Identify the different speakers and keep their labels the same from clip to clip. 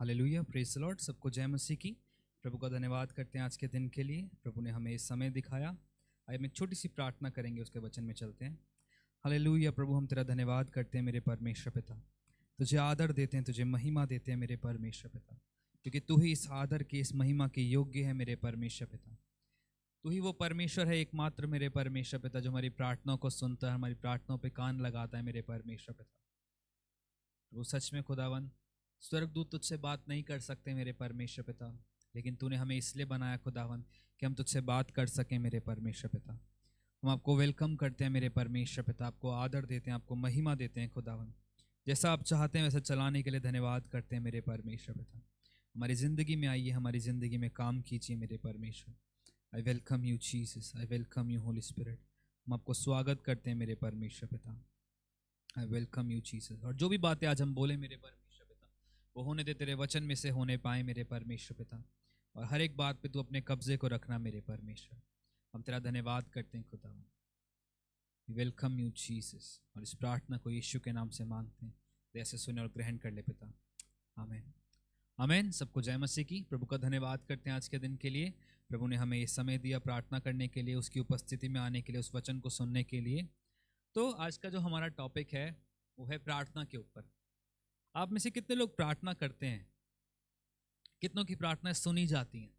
Speaker 1: Hallelujah, praise the Lord. सबको जय मसीह की। प्रभु का धन्यवाद करते हैं आज के दिन के लिए। प्रभु ने हमें इस समय दिखाया। आइए हम एक छोटी सी प्रार्थना करेंगे, उसके वचन में चलते हैं। हालेलुया प्रभु, हम तेरा धन्यवाद करते हैं मेरे परमेश्वर पिता। तुझे आदर देते हैं, तुझे महिमा देते हैं मेरे परमेश्वर पिता, क्योंकि तू ही इस आदर की, इस महिमा के योग्य है मेरे परमेश्वर पिता। तू ही वो परमेश्वर है एकमात्र मेरे परमेश्वर पिता, जो हमारी प्रार्थनाओं को सुनता है, हमारी प्रार्थनाओं पे कान लगाता है मेरे परमेश्वर पिता। वो सच में खुदावन, स्वर्गदूत तुझसे बात नहीं कर सकते मेरे परमेश्वर पिता, लेकिन तूने हमें इसलिए बनाया खुदावन कि हम तुझसे बात कर सकें मेरे परमेश्वर पिता। हम आपको वेलकम करते हैं मेरे परमेश्वर पिता, आपको आदर देते हैं, आपको महिमा देते हैं खुदावन। जैसा आप चाहते हैं वैसा चलाने के लिए धन्यवाद करते हैं मेरे परमेश्वर पिता। हमारी ज़िंदगी में आइए, हमारी ज़िंदगी में काम कीजिए मेरे परमेश्वर। I welcome you Jesus, I welcome you Holi spirit. हम आपको स्वागत करते हैं मेरे परमेश्वर पिता। I welcome you Jesus. और जो भी बातें आज हम बोले मेरे परमेश्वर पिता, वो होने दे तेरे वचन में से होने पाए मेरे परमेश्वर पिता। और हर एक बात पे तू अपने कब्जे को रखना मेरे परमेश्वर। हम तेरा धन्यवाद करते हैं खुदा। Welcome you Jesus. और इस प्रार्थना को यीशु के नाम से मांगते हैं, तो ऐसे सुने और ग्रहण कर ले पिता। आमीन आमीन। सबको जय मसीह की। प्रभु का धन्यवाद करते हैं आज के दिन के लिए। प्रभु ने हमें ये समय दिया प्रार्थना करने के लिए, उसकी उपस्थिति में आने के लिए, उस वचन को सुनने के लिए। तो आज का जो हमारा टॉपिक है वो है प्रार्थना के ऊपर। आप में से कितने लोग प्रार्थना करते हैं? कितनों की प्रार्थना सुनी जाती हैं?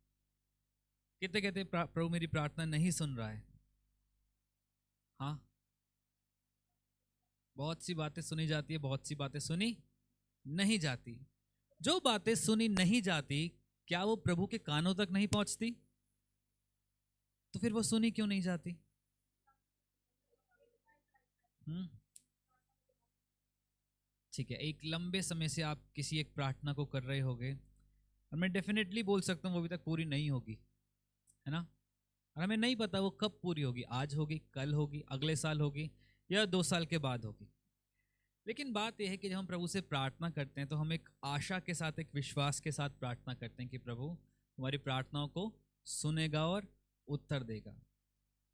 Speaker 1: कितने कहते हैं प्रभु मेरी प्रार्थना नहीं सुन रहा है? हाँ, बहुत सी बातें सुनी जाती है, बहुत सी बातें सुनी नहीं जाती। जो बातें सुनी नहीं जाती, क्या वो प्रभु के कानों तक नहीं पहुंचती? तो फिर वो सुनी क्यों नहीं जाती? ठीक है, एक लंबे समय से आप किसी एक प्रार्थना को कर रहे होगे, और मैं डेफिनेटली बोल सकता हूँ वो अभी तक पूरी नहीं होगी, है ना? और हमें नहीं पता वो कब पूरी होगी, आज होगी, कल होगी, अगले साल होगी, या 2 साल के बाद होगी। लेकिन बात यह है कि जब हम प्रभु से प्रार्थना करते हैं तो हम एक आशा के साथ, एक विश्वास के साथ प्रार्थना करते हैं कि प्रभु हमारी प्रार्थनाओं को सुनेगा और उत्तर देगा।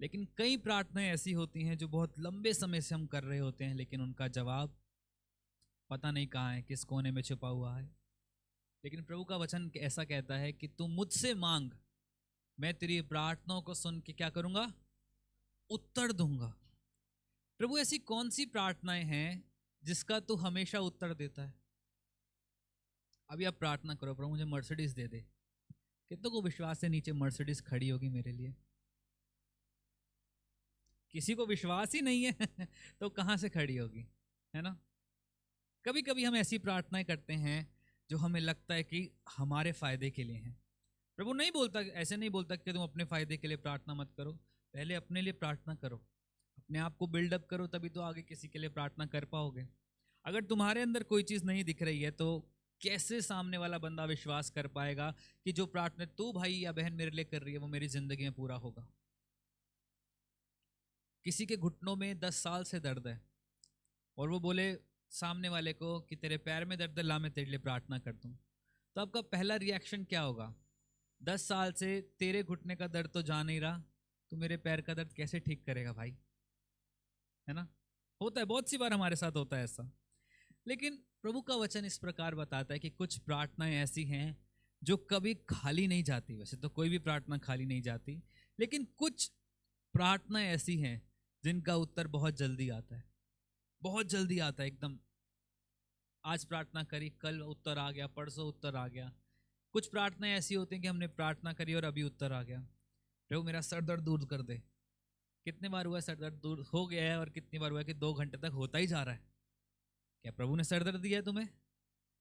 Speaker 1: लेकिन कई प्रार्थनाएं ऐसी होती हैं जो बहुत लंबे समय से हम कर रहे होते हैं, लेकिन उनका जवाब पता नहीं कहाँ है, किस कोने में छुपा हुआ है। लेकिन प्रभु का वचन ऐसा कहता है कि तू मुझसे मांग, मैं तेरी प्रार्थनाओं को सुन के क्या करूंगा? उत्तर दूंगा। प्रभु ऐसी कौन सी प्रार्थनाएं हैं जिसका तू हमेशा उत्तर देता है? अभी आप प्रार्थना करो, प्रभु मुझे मर्सिडीज दे दे। कितनों को विश्वास है नीचे मर्सिडीज खड़ी होगी मेरे लिए? किसी को विश्वास ही नहीं है तो कहां से खड़ी होगी, है ना? कभी कभी हम ऐसी प्रार्थनाएं करते हैं जो हमें लगता है कि हमारे फायदे के लिए हैं। प्रभु नहीं बोलता, ऐसे नहीं बोलता कि तुम अपने फायदे के लिए प्रार्थना मत करो। पहले अपने लिए प्रार्थना करो, अपने आप को बिल्डअप करो, तभी तो आगे किसी के लिए प्रार्थना कर पाओगे। अगर तुम्हारे अंदर कोई चीज नहीं दिख रही है तो कैसे सामने वाला बंदा विश्वास कर पाएगा कि जो प्रार्थना तू भाई या बहन मेरे लिए कर रही है वो मेरी जिंदगी में पूरा होगा? किसी के घुटनों में 10 साल से दर्द है और वो बोले सामने वाले को कि तेरे पैर में दर्द है, ला मैं तेरे लिए प्रार्थना कर दूं, तो आपका पहला रिएक्शन क्या होगा? 10 साल से तेरे घुटने का दर्द तो जा नहीं रहा, तो मेरे पैर का दर्द कैसे ठीक करेगा भाई? है ना? होता है, बहुत सी बार हमारे साथ होता है ऐसा। लेकिन प्रभु का वचन इस प्रकार बताता है कि कुछ प्रार्थनाएं ऐसी हैं जो कभी खाली नहीं जाती। वैसे तो कोई भी प्रार्थना खाली नहीं जाती, लेकिन कुछ प्रार्थनाएं ऐसी हैं जिनका उत्तर बहुत जल्दी आता है, बहुत जल्दी आता है एकदम। आज प्रार्थना करी, कल उत्तर आ गया, परसों उत्तर आ गया। कुछ प्रार्थनाएं ऐसी होती हैं कि हमने प्रार्थना करी और अभी उत्तर आ गया। प्रभु मेरा सर दर्द दूर कर दे। कितने बार हुआ सर दर्द दूर हो गया है, और कितनी बार हुआ है कि 2 घंटे तक होता ही जा रहा है? क्या प्रभु ने सर दर्द दिया है तुम्हें?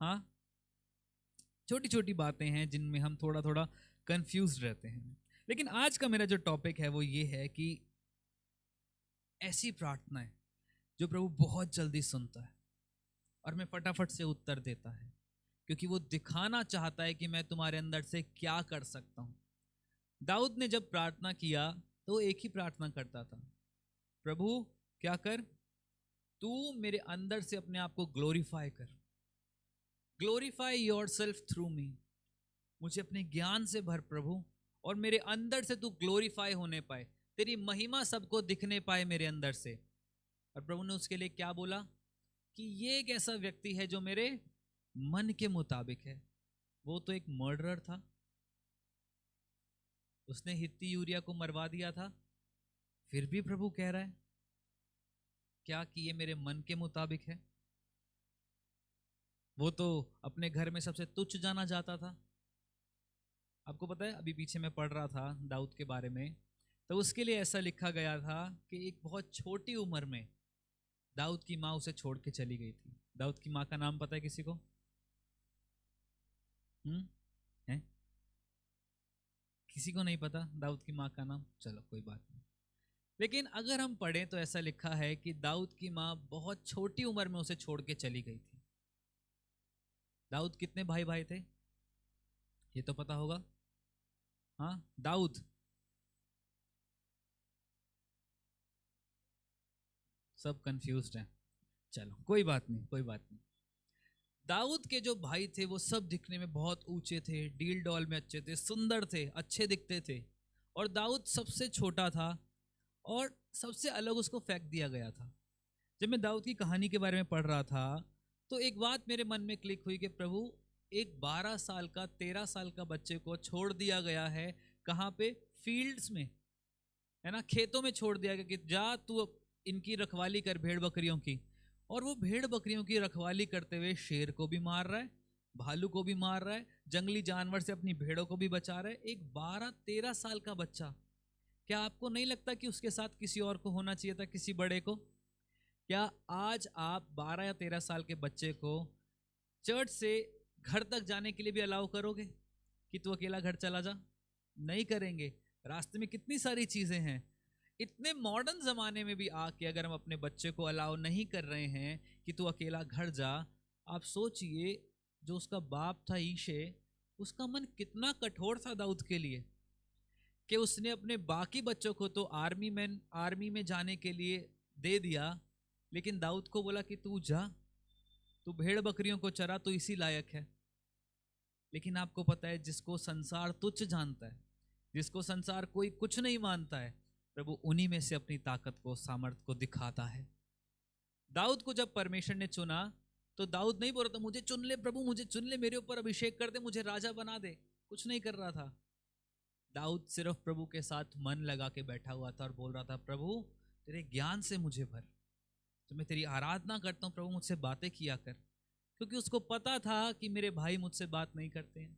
Speaker 1: हाँ, छोटी छोटी बातें हैं जिनमें हम थोड़ा थोड़ा कंफ्यूज रहते हैं। लेकिन आज का मेरा जो टॉपिक है वो ये है कि ऐसी प्रार्थनाएं जो प्रभु बहुत जल्दी सुनता है और मैं फटाफट से उत्तर देता है, क्योंकि वो दिखाना चाहता है कि मैं तुम्हारे अंदर से क्या कर सकता हूं। दाऊद ने जब प्रार्थना किया तो वो एक ही प्रार्थना करता था, प्रभु क्या कर, तू मेरे अंदर से अपने आप को ग्लोरीफाई कर, ग्लोरीफाई योर सेल्फ थ्रू मी। मुझे अपने ज्ञान से भर प्रभु, और मेरे अंदर से तू ग्लोरीफाई होने पाए, तेरी महिमा सबको दिखने पाए मेरे अंदर से। और प्रभु ने उसके लिए क्या बोला? कि ये एक ऐसा व्यक्ति है जो मेरे मन के मुताबिक है। वो तो एक मर्डरर था, उसने हित्ती यूरिया को मरवा दिया था, फिर भी प्रभु कह रहा है क्या कि ये मेरे मन के मुताबिक है। वो तो अपने घर में सबसे तुच्छ जाना जाता था। आपको पता है, अभी पीछे मैं पढ़ रहा था दाऊद के बारे में, तो उसके लिए ऐसा लिखा गया था कि एक बहुत छोटी उम्र में दाऊद की माँ उसे छोड़ के चली गई थी। दाऊद की माँ का नाम पता है किसी को? है किसी को नहीं पता दाऊद की माँ का नाम? चलो कोई बात नहीं। लेकिन अगर हम पढ़ें तो ऐसा लिखा है कि दाऊद की माँ बहुत छोटी उम्र में उसे छोड़ के चली गई थी। दाऊद कितने भाई भाई थे ये तो पता होगा? हाँ, दाऊद सब कंफ्यूज्ड हैं। चलो कोई बात नहीं, कोई बात नहीं। दाऊद के जो भाई थे वो सब दिखने में बहुत ऊंचे थे, डील डॉल में अच्छे थे, सुंदर थे, अच्छे दिखते थे, और दाऊद सबसे छोटा था और सबसे अलग उसको फेंक दिया गया था। जब मैं दाऊद की कहानी के बारे में पढ़ रहा था तो एक बात मेरे मन में क्लिक हुई कि प्रभु, एक 12 साल का 13 साल का बच्चे को छोड़ दिया गया है, कहाँ पे? फील्ड्स में, है ना, खेतों में छोड़ दिया गया कि जा तू इनकी रखवाली कर, भेड़ बकरियों की। और वो भेड़ बकरियों की रखवाली करते हुए शेर को भी मार रहा है, भालू को भी मार रहा है, जंगली जानवर से अपनी भेड़ों को भी बचा रहा है, एक 12-13 साल का बच्चा। क्या आपको नहीं लगता कि उसके साथ किसी और को होना चाहिए था, किसी बड़े को? क्या आज आप 12 या 13 साल के बच्चे को चर्च से घर तक जाने के लिए भी अलाउ करोगे कि तू अकेला घर चला जा? नहीं करेंगे। रास्ते में कितनी सारी चीजें हैं। इतने मॉडर्न जमाने में भी आके अगर हम अपने बच्चे को अलाउ नहीं कर रहे हैं कि तू अकेला घर जा, आप सोचिए जो उसका बाप था ईशे, उसका मन कितना कठोर था दाऊद के लिए कि उसने अपने बाकी बच्चों को तो आर्मी में जाने के लिए दे दिया, लेकिन दाऊद को बोला कि तू जा, तू भेड़ बकरियों को चरा, तो इसी लायक है। लेकिन आपको पता है, जिसको संसार तुच्छ जानता है, जिसको संसार कोई कुछ नहीं मानता है, प्रभु उन्हीं में से अपनी ताकत को, सामर्थ को दिखाता है। दाऊद को जब परमेश्वर ने चुना तो दाऊद नहीं बोल रहा था मुझे चुन ले प्रभु, मुझे चुन ले, मेरे ऊपर अभिषेक कर दे, मुझे राजा बना दे। कुछ नहीं कर रहा था। दाऊद सिर्फ प्रभु के साथ मन लगा के बैठा हुआ था और बोल रहा था, प्रभु तेरे ज्ञान से मुझे भर, तो मैं तेरी आराधना करता हूँ प्रभु, मुझसे बातें किया कर। क्योंकि उसको पता था कि मेरे भाई मुझसे बात नहीं करते हैं,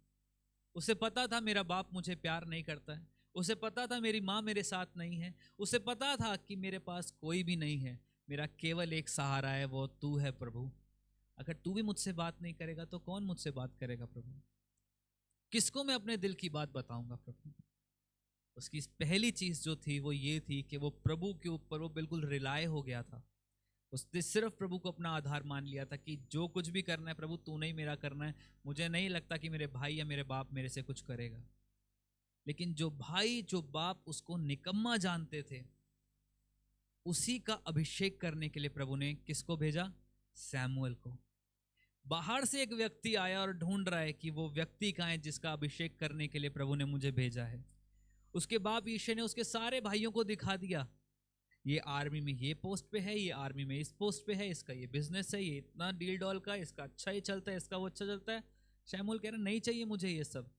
Speaker 1: उसे पता था मेरा बाप मुझे प्यार नहीं करता है, उसे पता था मेरी माँ मेरे साथ नहीं है, उसे पता था कि मेरे पास कोई भी नहीं है, मेरा केवल एक सहारा है, वो तू है प्रभु। अगर तू भी मुझसे बात नहीं करेगा तो कौन मुझसे बात करेगा प्रभु? किसको मैं अपने दिल की बात बताऊंगा प्रभु? उसकी पहली चीज जो थी वो ये थी कि वो प्रभु के ऊपर वो बिल्कुल रिलाय हो गया था। उसने सिर्फ प्रभु को अपना आधार मान लिया था कि जो कुछ भी करना है प्रभु तूने ही मेरा करना है, मुझे नहीं लगता कि मेरे भाई या मेरे बाप मेरे से कुछ करेगा। लेकिन जो भाई जो बाप उसको निकम्मा जानते थे, उसी का अभिषेक करने के लिए प्रभु ने किसको भेजा? सैमुअल को। बाहर से एक व्यक्ति आया और ढूंढ रहा है कि वो व्यक्ति कहाँ है जिसका अभिषेक करने के लिए प्रभु ने मुझे भेजा है। उसके बाप यीशु ने उसके सारे भाइयों को दिखा दिया, ये आर्मी में ये पोस्ट पे है, ये आर्मी में इस पोस्ट पे है, इसका ये बिजनेस है, ये इतना डील डॉल का, इसका अच्छा ही चलता है, इसका वो अच्छा चलता है। शैमुल कह रहा नहीं चाहिए मुझे ये सब।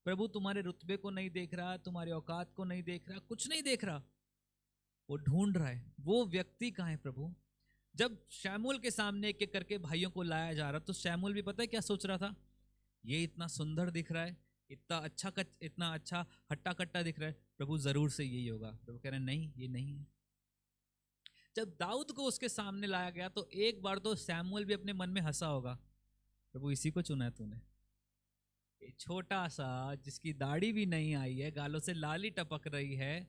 Speaker 1: प्रभु तुम्हारे रुतबे को नहीं देख रहा, तुम्हारे औकात को नहीं देख रहा, कुछ नहीं देख रहा। वो ढूंढ रहा है वो व्यक्ति कहाँ है प्रभु। जब शैमुल के सामने एक एक करके भाइयों को लाया जा रहा, तो शैमुल भी पता है क्या सोच रहा था? ये इतना सुंदर दिख रहा है, इतना अच्छा हट्टा कट्टा दिख रहा है, प्रभु जरूर से यही होगा। प्रभु कह रहे हैं नहीं, ये नहीं है। जब दाऊद को उसके सामने लाया गया तो एक बार तो सैमुअल भी अपने मन में हंसा होगा, प्रभु इसी को चुना है तूने, ये छोटा सा जिसकी दाढ़ी भी नहीं आई है, गालों से लाली टपक रही है,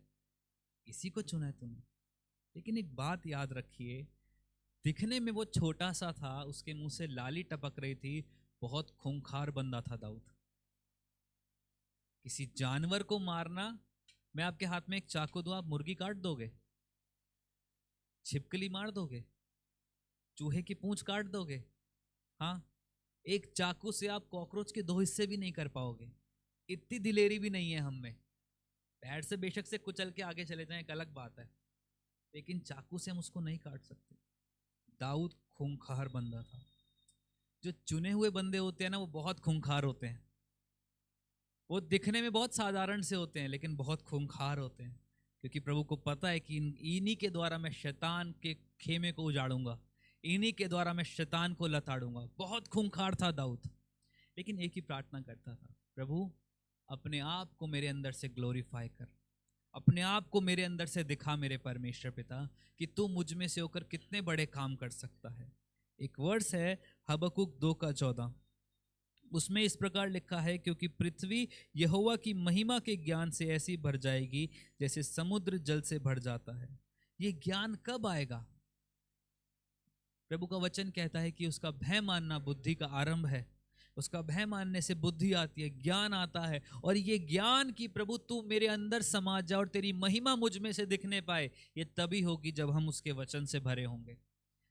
Speaker 1: इसी को चुना है तूने। लेकिन एक बात याद रखिए, दिखने में वो छोटा सा था, उसके मुंह से लाली टपक रही थी, बहुत खूंखार बंदा था दाऊद। किसी जानवर को मारना, मैं आपके हाथ में एक चाकू दूं, आप मुर्गी काट दोगे? छिपकली मार दोगे? चूहे की पूंछ काट दोगे? हाँ, एक चाकू से आप कॉकरोच के 2 हिस्से भी नहीं कर पाओगे। इतनी दिलेरी भी नहीं है हम में। पैर से बेशक से कुचल के आगे चले जाएं एक अलग बात है, लेकिन चाकू से हम उसको नहीं काट सकते। दाऊद खूंखार बंदा था। जो चुने हुए बंदे होते हैं ना, वो बहुत खूंखार होते हैं। वो दिखने में बहुत साधारण से होते हैं लेकिन बहुत खूंखार होते हैं, क्योंकि प्रभु को पता है कि इन्हीं के द्वारा मैं शैतान के खेमे को उजाड़ूंगा, इन्हीं के द्वारा मैं शैतान को लताड़ूंगा। बहुत खूंखार था दाऊद, लेकिन एक ही प्रार्थना करता था, प्रभु अपने आप को मेरे अंदर से ग्लोरीफाई कर, अपने आप को मेरे अंदर से दिखा मेरे परमेश्वर पिता, कि तू मुझ में से होकर कितने बड़े काम कर सकता है। एक वर्स है हबक्कुक 2:14, उसमें इस प्रकार लिखा है, क्योंकि पृथ्वी यहोवा की महिमा के ज्ञान से ऐसी भर जाएगी जैसे समुद्र जल से भर जाता है। ये ज्ञान कब आएगा? प्रभु का वचन कहता है कि उसका भय मानना बुद्धि का आरंभ है, उसका भय मानने से बुद्धि आती है, ज्ञान आता है। और ये ज्ञान कि प्रभु तू मेरे अंदर समा जा और तेरी महिमा मुझ में से दिखने पाए, ये तभी होगी जब हम उसके वचन से भरे होंगे,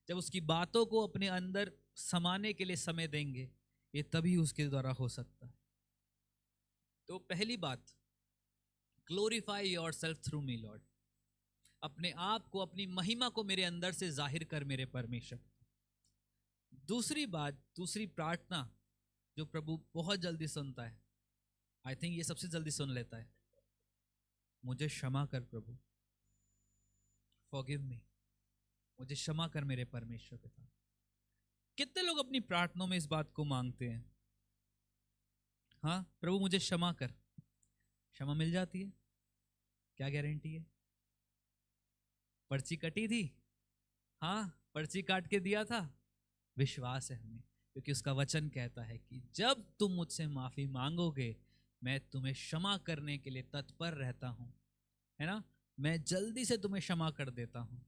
Speaker 1: जब उसकी बातों को अपने अंदर समाने के लिए समय देंगे, ये तभी उसके द्वारा हो सकता है। तो पहली बात, ग्लोरीफाई योर सेल्फ थ्रू मी लॉर्ड, अपने आप को, अपनी महिमा को मेरे अंदर से जाहिर कर मेरे परमेश्वर। दूसरी बात, दूसरी प्रार्थना जो प्रभु बहुत जल्दी सुनता है, आई थिंक ये सबसे जल्दी सुन लेता है, मुझे क्षमा कर प्रभु, फॉरगिव मी, मुझे क्षमा कर मेरे परमेश्वर पिता। कितने लोग अपनी प्रार्थनाओं में इस बात को मांगते हैं? हाँ, प्रभु मुझे क्षमा कर, क्षमा मिल जाती है? क्या गारंटी है? पर्ची कटी थी, हाँ पर्ची काट के दिया था, विश्वास है हमें, क्योंकि उसका वचन कहता है कि जब तुम मुझसे माफी मांगोगे मैं तुम्हें क्षमा करने के लिए तत्पर रहता हूं, है ना, मैं जल्दी से तुम्हें क्षमा कर देता हूं।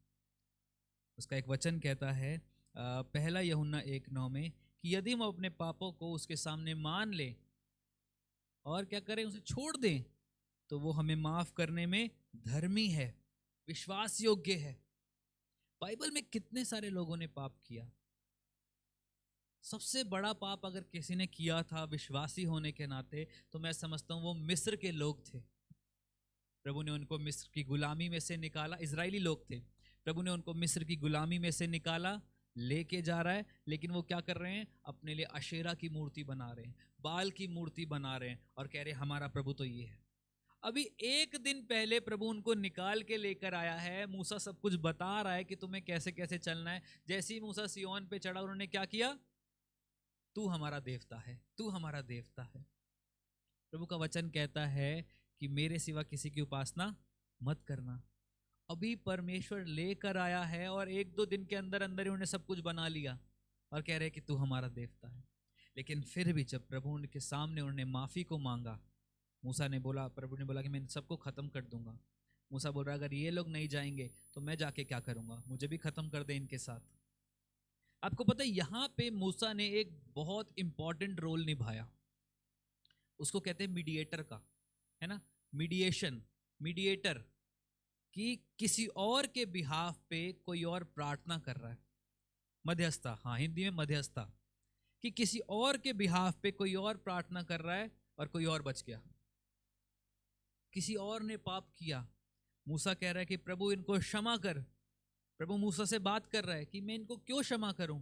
Speaker 1: उसका एक वचन कहता है पहला यूहन्ना 1:9 में, कि यदि हम अपने पापों को उसके सामने मान ले और क्या करें, उसे छोड़ दें, तो वो हमें माफ करने में धर्मी है, विश्वास योग्य है। बाइबल में कितने सारे लोगों ने पाप किया। सबसे बड़ा पाप अगर किसी ने किया था विश्वासी होने के नाते, तो मैं समझता हूं वो मिस्र के लोग थे। प्रभु ने उनको मिस्र की गुलामी में से निकाला, इजरायली लोग थे, प्रभु ने उनको मिस्र की गुलामी में से निकाला, लेके जा रहा है, लेकिन वो क्या कर रहे हैं, अपने लिए अशेरा की मूर्ति बना रहे हैं, बाल की मूर्ति बना रहे हैं, और कह रहे हैं हमारा प्रभु तो ये है। अभी एक दिन पहले प्रभु उनको निकाल के लेकर आया है, मूसा सब कुछ बता रहा है कि तुम्हें कैसे कैसे चलना है। जैसे ही मूसा सिय्योन पे चढ़ा, उन्होंने क्या किया, तू हमारा देवता है, तू हमारा देवता है। प्रभु का वचन कहता है कि मेरे सिवा किसी की उपासना मत करना। अभी परमेश्वर लेकर आया है और एक दो दिन के अंदर अंदर ही उन्होंने सब कुछ बना लिया और कह रहे कि तू हमारा देवता है। लेकिन फिर भी जब प्रभु उनके सामने उन्होंने माफी को मांगा, मूसा ने बोला, प्रभु ने बोला कि मैं सबको खत्म कर दूंगा। मूसा बोल रहा अगर ये लोग नहीं जाएंगे तो मैं जाके क्या करूंगा, मुझे भी खत्म कर दे इनके साथ। आपको पता है यहाँ पे मूसा ने एक बहुत इंपॉर्टेंट रोल निभाया, उसको कहते हैं मीडिएटर का, है ना, मीडिएशन, मीडिएटर, कि किसी और के बिहाफ पे कोई और प्रार्थना कर रहा है, मध्यस्थता, हाँ हिंदी में मध्यस्थता, कि किसी और के बिहाफ पे कोई और प्रार्थना कर रहा है और कोई और बच गया। किसी और ने पाप किया, मूसा कह रहा है कि प्रभु इनको क्षमा कर। प्रभु मूसा से बात कर रहा है कि मैं इनको क्यों क्षमा करूं,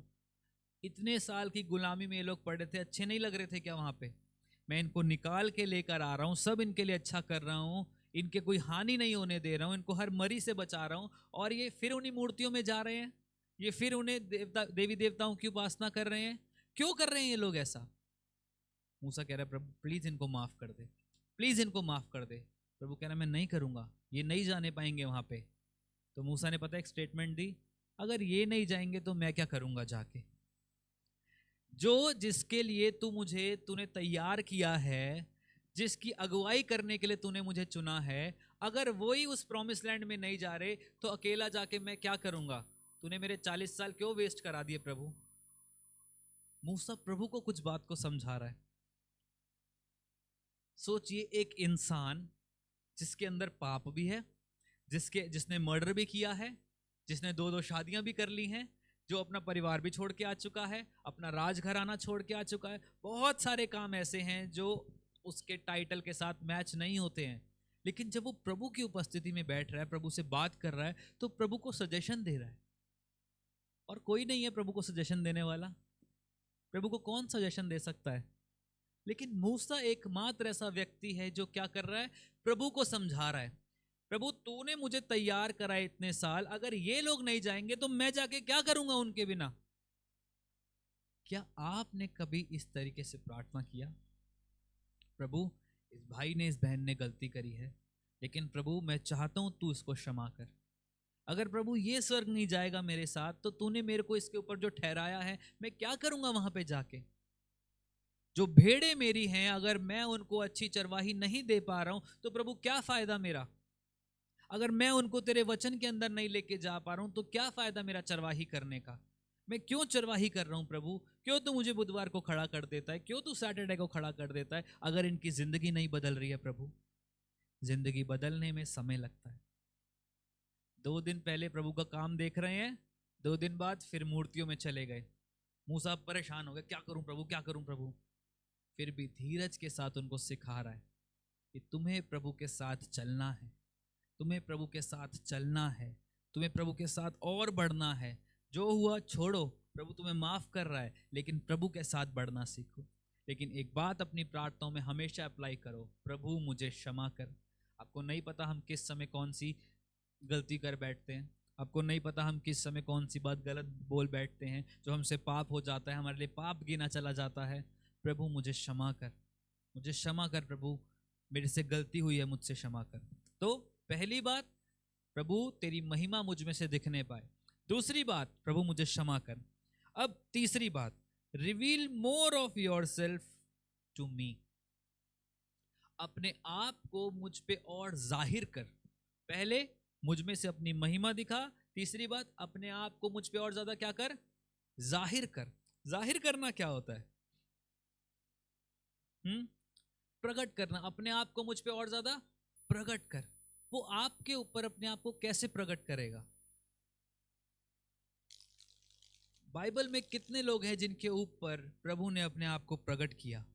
Speaker 1: इतने साल की गुलामी में ये लोग पड़े थे, अच्छे नहीं लग रहे थे क्या वहां पे, मैं इनको निकाल के लेकर आ रहा हूं, सब इनके लिए अच्छा कर रहा हूं, इनके कोई हानि नहीं होने दे रहा हूं, इनको हर मरी से बचा रहा हूं, और ये फिर उन्हीं मूर्तियों में जा रहे हैं, ये फिर उन्हें देवी देवताओं की उपासना कर रहे हैं। क्यों कर रहे हैं ये लोग ऐसा? मूसा कह रहा है प्रभु प्लीज इनको माफ कर दे, प्लीज इनको माफ कर दे। प्रभु कह रहा है मैं नहीं करूंगा, ये नहीं जाने पाएंगे वहां पे। तो मूसा ने पता एक स्टेटमेंट दी, अगर ये नहीं जाएंगे तो मैं क्या करूंगा जाके, जो जिसके लिए तूने तैयार किया है, जिसकी अगुवाई करने के लिए तूने मुझे चुना है, अगर वही उस प्रॉमिस लैंड में नहीं जा रहे तो अकेला जाके मैं क्या करूंगा, तूने मेरे 40 साल क्यों वेस्ट करा दिए प्रभु। मूसा प्रभु को कुछ बात को समझा रहा है। सोचिए एक इंसान जिसके अंदर पाप भी है, जिसने मर्डर भी किया है, जिसने 2-2 शादियां भी कर ली हैं, जो अपना परिवार भी छोड़ के आ चुका है, अपना राजघराना छोड़ के आ चुका है, बहुत सारे काम ऐसे हैं जो उसके टाइटल के साथ मैच नहीं होते हैं। लेकिन जब वो प्रभु की उपस्थिति में बैठ रहा है, प्रभु से बात कर रहा है, तो प्रभु को सजेशन दे रहा है, और कोई नहीं है प्रभु को सजेशन देने वाला। प्रभु को कौन सजेशन दे सकता है? लेकिन मूसा एकमात्र ऐसा व्यक्ति है जो क्या कर रहा है, प्रभु को समझा रहा है, प्रभु तूने मुझे तैयार कराए इतने साल, अगर ये लोग नहीं जाएंगे तो मैं जाके क्या करूंगा उनके बिना? क्या आपने कभी इस तरीके से प्रार्थना किया, प्रभु इस भाई ने, इस बहन ने गलती करी है, लेकिन प्रभु मैं चाहता हूं तू इसको क्षमा कर। अगर प्रभु ये स्वर्ग नहीं जाएगा मेरे साथ, तो तूने मेरे को इसके ऊपर जो ठहराया है, मैं क्या करूंगा वहां पे जाके? जो भेड़े मेरी हैं, अगर मैं उनको अच्छी चरवाही नहीं दे पा रहा हूं, तो प्रभु क्या फायदा मेरा? अगर मैं उनको तेरे वचन के अंदर नहीं लेके जा पा रहा हूं, तो क्या फायदा मेरा चरवाही करने का? मैं क्यों चरवाही कर रहा हूं प्रभु? क्यों तू मुझे बुधवार को खड़ा कर देता है? क्यों तू सैटरडे को खड़ा कर देता है? अगर इनकी जिंदगी नहीं बदल रही है प्रभु। जिंदगी बदलने में समय लगता है। 2 दिन पहले प्रभु का काम देख रहे हैं, 2 दिन बाद फिर मूर्तियों में चले गए। मूसा परेशान हो गए, क्या करूं प्रभु, क्या करूं प्रभु? फिर भी धीरज के साथ उनको सिखा रहा है कि तुम्हें प्रभु के साथ चलना है, तुम्हें प्रभु के साथ चलना है, तुम्हें प्रभु के साथ और बढ़ना है। जो हुआ छोड़ो, प्रभु तुम्हें माफ कर रहा है, लेकिन प्रभु के साथ बढ़ना सीखो। लेकिन एक बात अपनी प्रार्थनाओं में हमेशा अप्लाई करो, प्रभु मुझे क्षमा कर। आपको नहीं पता हम किस समय कौन सी गलती कर बैठते हैं, आपको नहीं पता हम किस समय कौन सी बात गलत बोल बैठते हैं, जो हमसे पाप हो जाता है, हमारे लिए पाप गिना चला जाता है। प्रभु मुझे क्षमा कर, मुझे क्षमा कर प्रभु, मेरे से गलती हुई है, मुझसे क्षमा कर। तो पहली बात, प्रभु तेरी महिमा मुझ में से दिखने पाए। दूसरी बात, प्रभु मुझे क्षमा कर। अब तीसरी बात, reveal more of yourself to me. अपने आप को मुझ पे और जाहिर कर। पहले मुझ में से अपनी महिमा दिखा, तीसरी बात अपने आप को मुझ पे और ज्यादा क्या कर, जाहिर कर। जाहिर करना क्या होता है? प्रकट करना। अपने आप को मुझ पे और ज्यादा प्रकट कर। वो आपके ऊपर अपने आप को कैसे प्रकट करेगा? बाइबल में कितने लोग हैं जिनके ऊपर प्रभु ने अपने आप को प्रकट किया?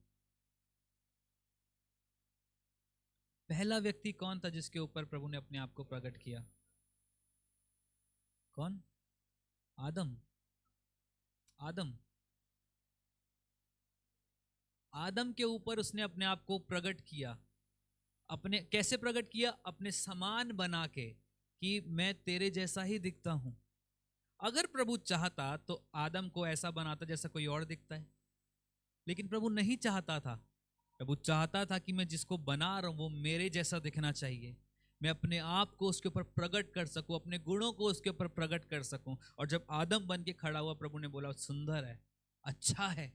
Speaker 1: पहला व्यक्ति कौन था जिसके ऊपर प्रभु ने अपने आप को प्रकट किया? कौन? आदम। आदम आदम के ऊपर उसने अपने आप को प्रकट किया। अपने कैसे प्रकट किया? अपने समान बना के, कि मैं तेरे जैसा ही दिखता हूं। अगर प्रभु चाहता तो आदम को ऐसा बनाता जैसा कोई और दिखता है, लेकिन प्रभु नहीं चाहता था। प्रभु चाहता था कि मैं जिसको बना रहा हूं वो मेरे जैसा दिखना चाहिए, मैं अपने आप को उसके ऊपर प्रकट कर सकूं, अपने गुणों को उसके ऊपर प्रकट कर सकूं। और जब आदम बन के खड़ा हुआ, प्रभु ने बोला सुंदर है, अच्छा है।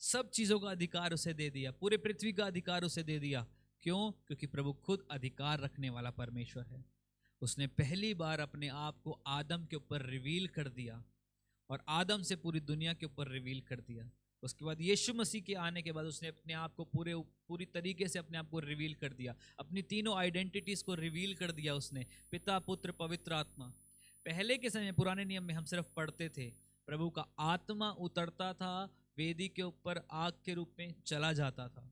Speaker 1: सब चीजों का अधिकार उसे दे दिया, पूरे पृथ्वी का अधिकार उसे दे दिया। क्यों? क्योंकि प्रभु खुद अधिकार रखने वाला परमेश्वर है। उसने पहली बार अपने आप को आदम के ऊपर रिवील कर दिया, और आदम से पूरी दुनिया के ऊपर रिवील कर दिया। उसके बाद यीशु मसीह के आने के बाद उसने अपने आप को पूरी तरीके से अपने आप को रिवील कर दिया, अपनी तीनों आइडेंटिटीज को रिवील कर दिया उसने, पिता, पुत्र, पवित्र आत्मा। पहले के समय, पुराने नियम में हम सिर्फ पढ़ते थे, प्रभु का आत्मा उतरता था, वेदी के ऊपर आग के रूप में चला जाता था।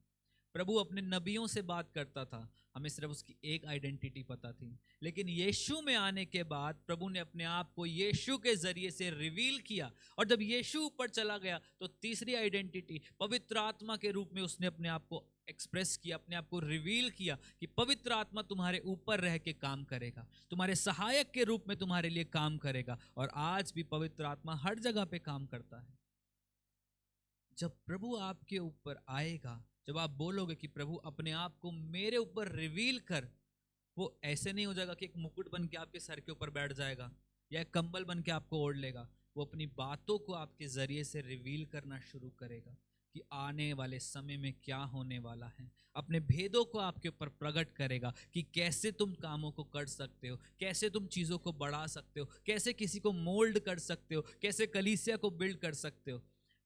Speaker 1: प्रभु अपने नबियों से बात करता था, हमें सिर्फ उसकी एक आइडेंटिटी पता थी। लेकिन यीशु में आने के बाद प्रभु ने अपने आप को यीशु के जरिए से रिवील किया, और जब यीशु ऊपर चला गया तो तीसरी आइडेंटिटी पवित्र आत्मा के रूप में उसने अपने आप को एक्सप्रेस किया, अपने आप को रिवील किया कि पवित्र आत्मा तुम्हारे ऊपर रह के काम करेगा, तुम्हारे सहायक के रूप में तुम्हारे लिए काम करेगा। और आज भी पवित्र आत्मा हर जगह पे काम करता है। जब प्रभु आपके ऊपर आएगा, जब आप बोलोगे कि प्रभु अपने आप को मेरे ऊपर रिवील कर, वो ऐसे नहीं हो जाएगा कि एक मुकुट बन के आपके सर के ऊपर बैठ जाएगा या एक कंबल बन के आपको ओढ़ लेगा। वो अपनी बातों को आपके जरिए से रिवील करना शुरू करेगा कि आने वाले समय में क्या होने वाला है। अपने भेदों को आपके ऊपर प्रकट करेगा कि कैसे तुम कामों को कर सकते हो, कैसे तुम चीजों को बढ़ा सकते हो, कैसे किसी को मोल्ड कर सकते हो, कैसे कलीसिया को बिल्ड कर सकते हो।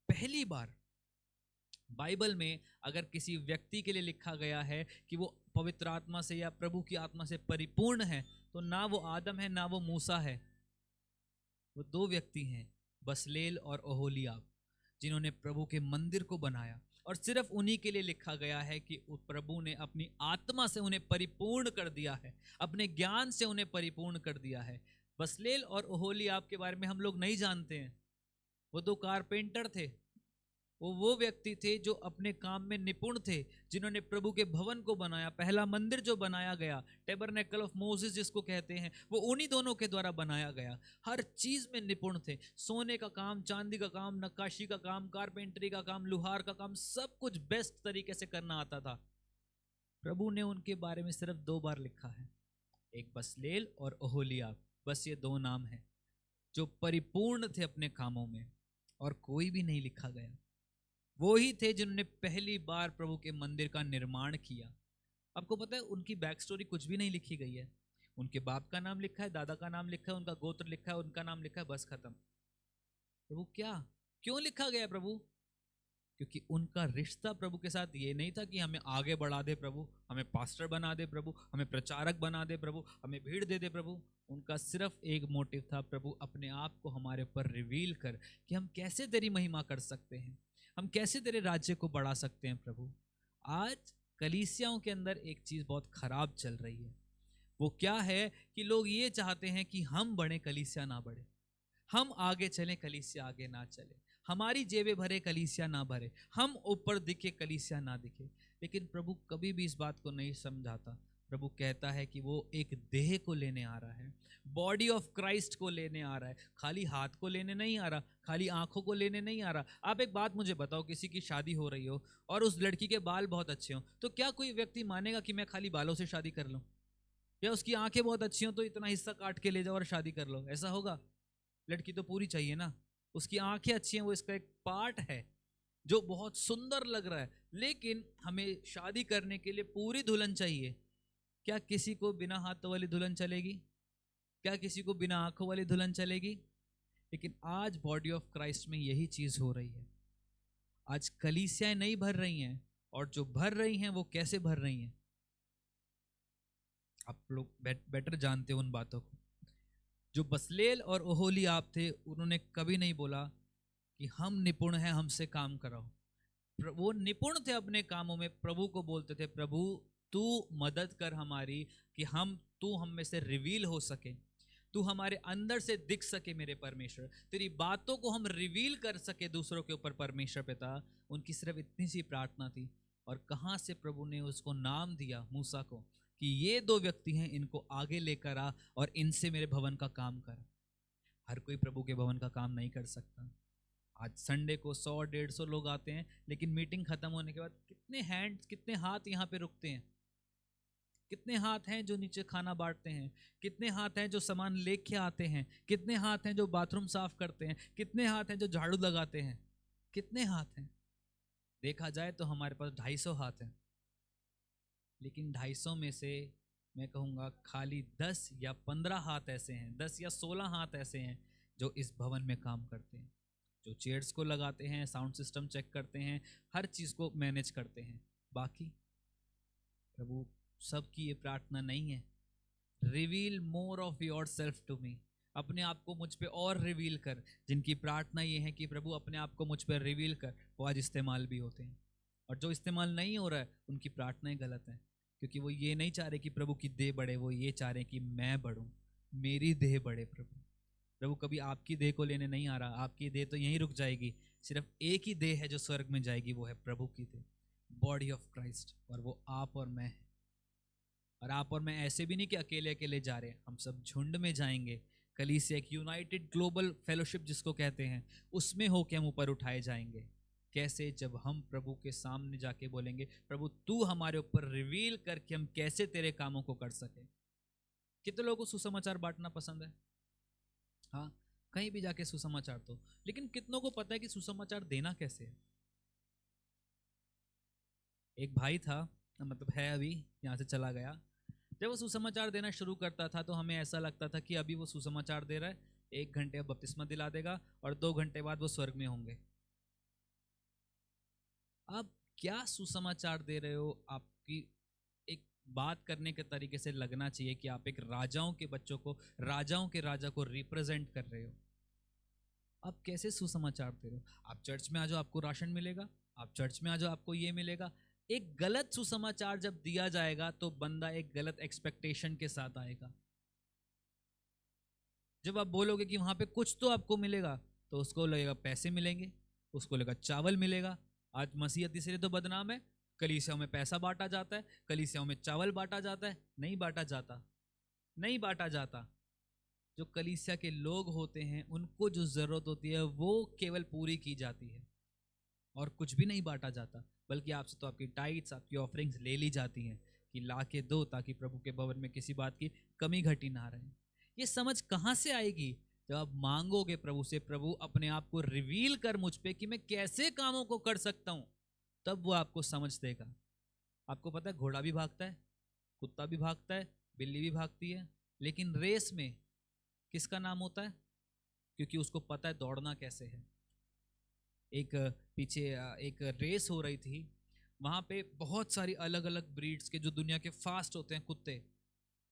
Speaker 1: पहली बार बाइबल में अगर किसी व्यक्ति के लिए लिखा गया है कि वो पवित्र आत्मा से या प्रभु की आत्मा से परिपूर्ण है, तो ना वो आदम है ना वो मूसा है। वो 2 व्यक्ति हैं, बसलेल और ओहोलियाब, जिन्होंने प्रभु के मंदिर को बनाया। और सिर्फ उन्हीं के लिए लिखा गया है कि प्रभु ने अपनी आत्मा से उन्हें परिपूर्ण कर दिया है, अपने ज्ञान से उन्हें परिपूर्ण कर दिया है। बसलेल और ओहोलियाब के बारे में हम लोग नहीं जानते हैं, वो दो कारपेंटर थे, वो व्यक्ति थे जो अपने काम में निपुण थे, जिन्होंने प्रभु के भवन को बनाया। पहला मंदिर जो बनाया गया, टेबरनेकल ऑफ मोसेस जिसको कहते हैं, वो उन्हीं दोनों के द्वारा बनाया गया। हर चीज में निपुण थे, सोने का काम, चांदी का काम, नक्काशी का काम, कारपेंटरी का काम, लुहार का काम, सब कुछ बेस्ट तरीके से करना आता था। प्रभु ने उनके बारे में सिर्फ 2 बार लिखा है, एक बसलेल और ओहोलियाब, बस ये 2 नाम हैं जो परिपूर्ण थे अपने कामों में, और कोई भी नहीं लिखा गया। वो ही थे जिन्होंने पहली बार प्रभु के मंदिर का निर्माण किया। आपको पता है उनकी बैक स्टोरी कुछ भी नहीं लिखी गई है। उनके बाप का नाम लिखा है, दादा का नाम लिखा है, उनका गोत्र लिखा है, उनका नाम लिखा है, बस खत्म। प्रभु क्या, क्यों लिखा गया प्रभु? क्योंकि उनका रिश्ता प्रभु के साथ ये नहीं था कि हमें आगे बढ़ा दे प्रभु, हमें पास्टर बना दे प्रभु, हमें प्रचारक बना दे प्रभु, हमें भीड़ दे दे प्रभु। उनका सिर्फ एक मोटिव था, प्रभु अपने आप को हमारे ऊपर रिवील कर कि हम कैसे तेरी महिमा कर सकते हैं, हम कैसे तेरे राज्य को बढ़ा सकते हैं प्रभु। आज कलीसियाओं के अंदर एक चीज बहुत खराब चल रही है। वो क्या है कि लोग ये चाहते हैं कि हम बढ़े, कलीसिया ना बढ़े, हम आगे चलें, कलीसिया आगे ना चले, हमारी जेबें भरे, कलीसिया ना भरे, हम ऊपर दिखे, कलीसिया ना दिखे। लेकिन प्रभु कभी भी इस बात को नहीं समझाता। प्रभु कहता है कि वो एक देह को लेने आ रहा है, बॉडी ऑफ क्राइस्ट को लेने आ रहा है। खाली हाथ को लेने नहीं आ रहा, खाली आंखों को लेने नहीं आ रहा। आप एक बात मुझे बताओ, किसी की शादी हो रही हो और उस लड़की के बाल बहुत अच्छे हो, तो क्या कोई व्यक्ति मानेगा कि मैं खाली बालों से शादी कर लूं? या उसकी आंखें बहुत अच्छी हो तो इतना हिस्सा काट के ले जाओ और शादी कर लो? ऐसा होगा? लड़की तो पूरी चाहिए ना। उसकी आंखें अच्छी हैं, वो इसका एक पार्ट है जो बहुत सुंदर लग रहा है, लेकिन हमें शादी करने के लिए पूरी दुल्हन चाहिए। क्या किसी को बिना हाथों वाली दुल्हन चलेगी? क्या किसी को बिना आंखों वाली दुल्हन चलेगी? लेकिन आज बॉडी ऑफ क्राइस्ट में यही चीज हो रही है। आज कलीसियाएं नहीं भर रही हैं, और जो भर रही हैं वो कैसे भर रही हैं? आप लोग बेटर जानते हो उन बातों को। जो बसलेल और ओहोलियाब थे, उन्होंने कभी नहीं बोला कि हम निपुण हैं, हमसे काम कराओ। वो निपुण थे अपने कामों में, प्रभु को बोलते थे, प्रभु तू मदद कर हमारी, कि तू हम में से रिवील हो सके, तू हमारे अंदर से दिख सके मेरे परमेश्वर, तेरी बातों को हम रिवील कर सके दूसरों के ऊपर परमेश्वर पिता। उनकी सिर्फ इतनी सी प्रार्थना थी। और कहाँ से प्रभु ने उसको नाम दिया, मूसा को, कि ये 2 व्यक्ति हैं, इनको आगे लेकर आ और इनसे मेरे भवन का काम कर। हर कोई प्रभु के भवन का काम नहीं कर सकता। आज संडे को 100-150 लोग आते हैं, लेकिन मीटिंग खत्म होने के बाद कितने हाथ यहाँ पे रुकते हैं? कितने हाथ हैं जो नीचे खाना बांटते हैं? कितने हाथ हैं जो सामान लेके आते हैं? कितने हाथ हैं जो बाथरूम साफ करते हैं? कितने हाथ हैं जो झाड़ू लगाते हैं? कितने हाथ हैं? देखा जाए तो हमारे पास 250 हाथ हैं, लेकिन 250 में से मैं कहूँगा खाली 10 या 15 हाथ ऐसे हैं, 10 या 16 हाथ ऐसे हैं जो इस भवन में काम करते हैं, जो चेयर्स को लगाते हैं, साउंड सिस्टम चेक करते हैं, हर चीज़ को मैनेज करते हैं। बाकी प्रभु सबकी ये प्रार्थना नहीं है, reveal more of yourself to me, अपने आप को मुझ पे और रिवील कर। जिनकी प्रार्थना ये है कि प्रभु अपने आप को मुझ पर रिवील कर, वो आज इस्तेमाल भी होते हैं। और जो इस्तेमाल नहीं हो रहा है, उनकी प्रार्थनाएं गलत हैं, क्योंकि वो ये नहीं चाह रहे कि प्रभु की देह बढ़े, वो ये चाह रहे कि मैं बढ़ूं, मेरी देह बढ़े। प्रभु कभी आपकी देह को लेने नहीं आ रहा, आपकी देह तो यहीं रुक जाएगी। सिर्फ एक ही देह है जो स्वर्ग में जाएगी, वो है प्रभु की देह, बॉडी ऑफ क्राइस्ट, और वो आप और मैं है। और आप और मैं ऐसे भी नहीं कि अकेले अकेले जा रहे हैं, हम सब झुंड में जाएंगे। कलीसिया, एक यूनाइटेड ग्लोबल फेलोशिप जिसको कहते हैं, उसमें होके हम ऊपर उठाए जाएंगे। कैसे? जब हम प्रभु के सामने जाके बोलेंगे, प्रभु तू हमारे ऊपर रिवील करके हम कैसे तेरे कामों को कर सके। कितने लोगों को सुसमाचार बांटना पसंद है? हाँ, कहीं भी जाके सुसमाचार तो, लेकिन कितनों को पता है कि सुसमाचार देना कैसे है? एक भाई था, मतलब है अभी, यहाँ से चला गया। जब वो सुसमाचार देना शुरू करता था तो हमें ऐसा लगता था कि अभी वो सुसमाचार दे रहा है, 1 घंटे बपतिस्मा दिला देगा और 2 घंटे बाद वो स्वर्ग में होंगे। आप क्या सुसमाचार दे रहे हो? आपकी एक बात करने के तरीके से लगना चाहिए कि आप एक राजाओं के बच्चों को, राजाओं के राजा को रिप्रेजेंट कर रहे हो। आप कैसे सुसमाचार दे रहे हो? आप चर्च में आ जाओ, आपको राशन मिलेगा, आप चर्च में आ जाओ, आपको ये मिलेगा। एक गलत सुसमाचार जब दिया जाएगा तो बंदा एक गलत एक्सपेक्टेशन के साथ आएगा। जब आप बोलोगे कि वहां पे कुछ तो आपको मिलेगा, तो उसको लगेगा पैसे मिलेंगे, उसको लगेगा चावल मिलेगा। आज मसीहत इसलिए तो बदनाम है, कलीसियाओं में पैसा बांटा जाता है, कलीसियाओं में चावल बांटा जाता है, नहीं बांटा जाता, नहीं बांटा जाता। जो कलीसिया के लोग होते हैं उनको जो जरूरत होती है वो केवल पूरी की जाती है, और कुछ भी नहीं बांटा जाता, बल्कि आपसे तो आपकी टाइट्स, आपकी ऑफरिंग्स ले ली जाती हैं कि ला के दो, ताकि प्रभु के भवन में किसी बात की कमी घटी ना रहे। ये समझ कहाँ से आएगी? जब आप मांगोगे प्रभु से, प्रभु अपने आप को रिवील कर मुझ पे कि मैं कैसे कामों को कर सकता हूं, तब वो आपको समझ देगा। आपको पता है घोड़ा भी भागता है, कुत्ता भी भागता है, बिल्ली भी भागती है, लेकिन रेस में किसका नाम होता है? क्योंकि उसको पता है दौड़ना कैसे है। एक पीछे एक रेस हो रही थी, वहां पे बहुत सारी अलग अलग ब्रीड्स के जो दुनिया के फास्ट होते हैं कुत्ते,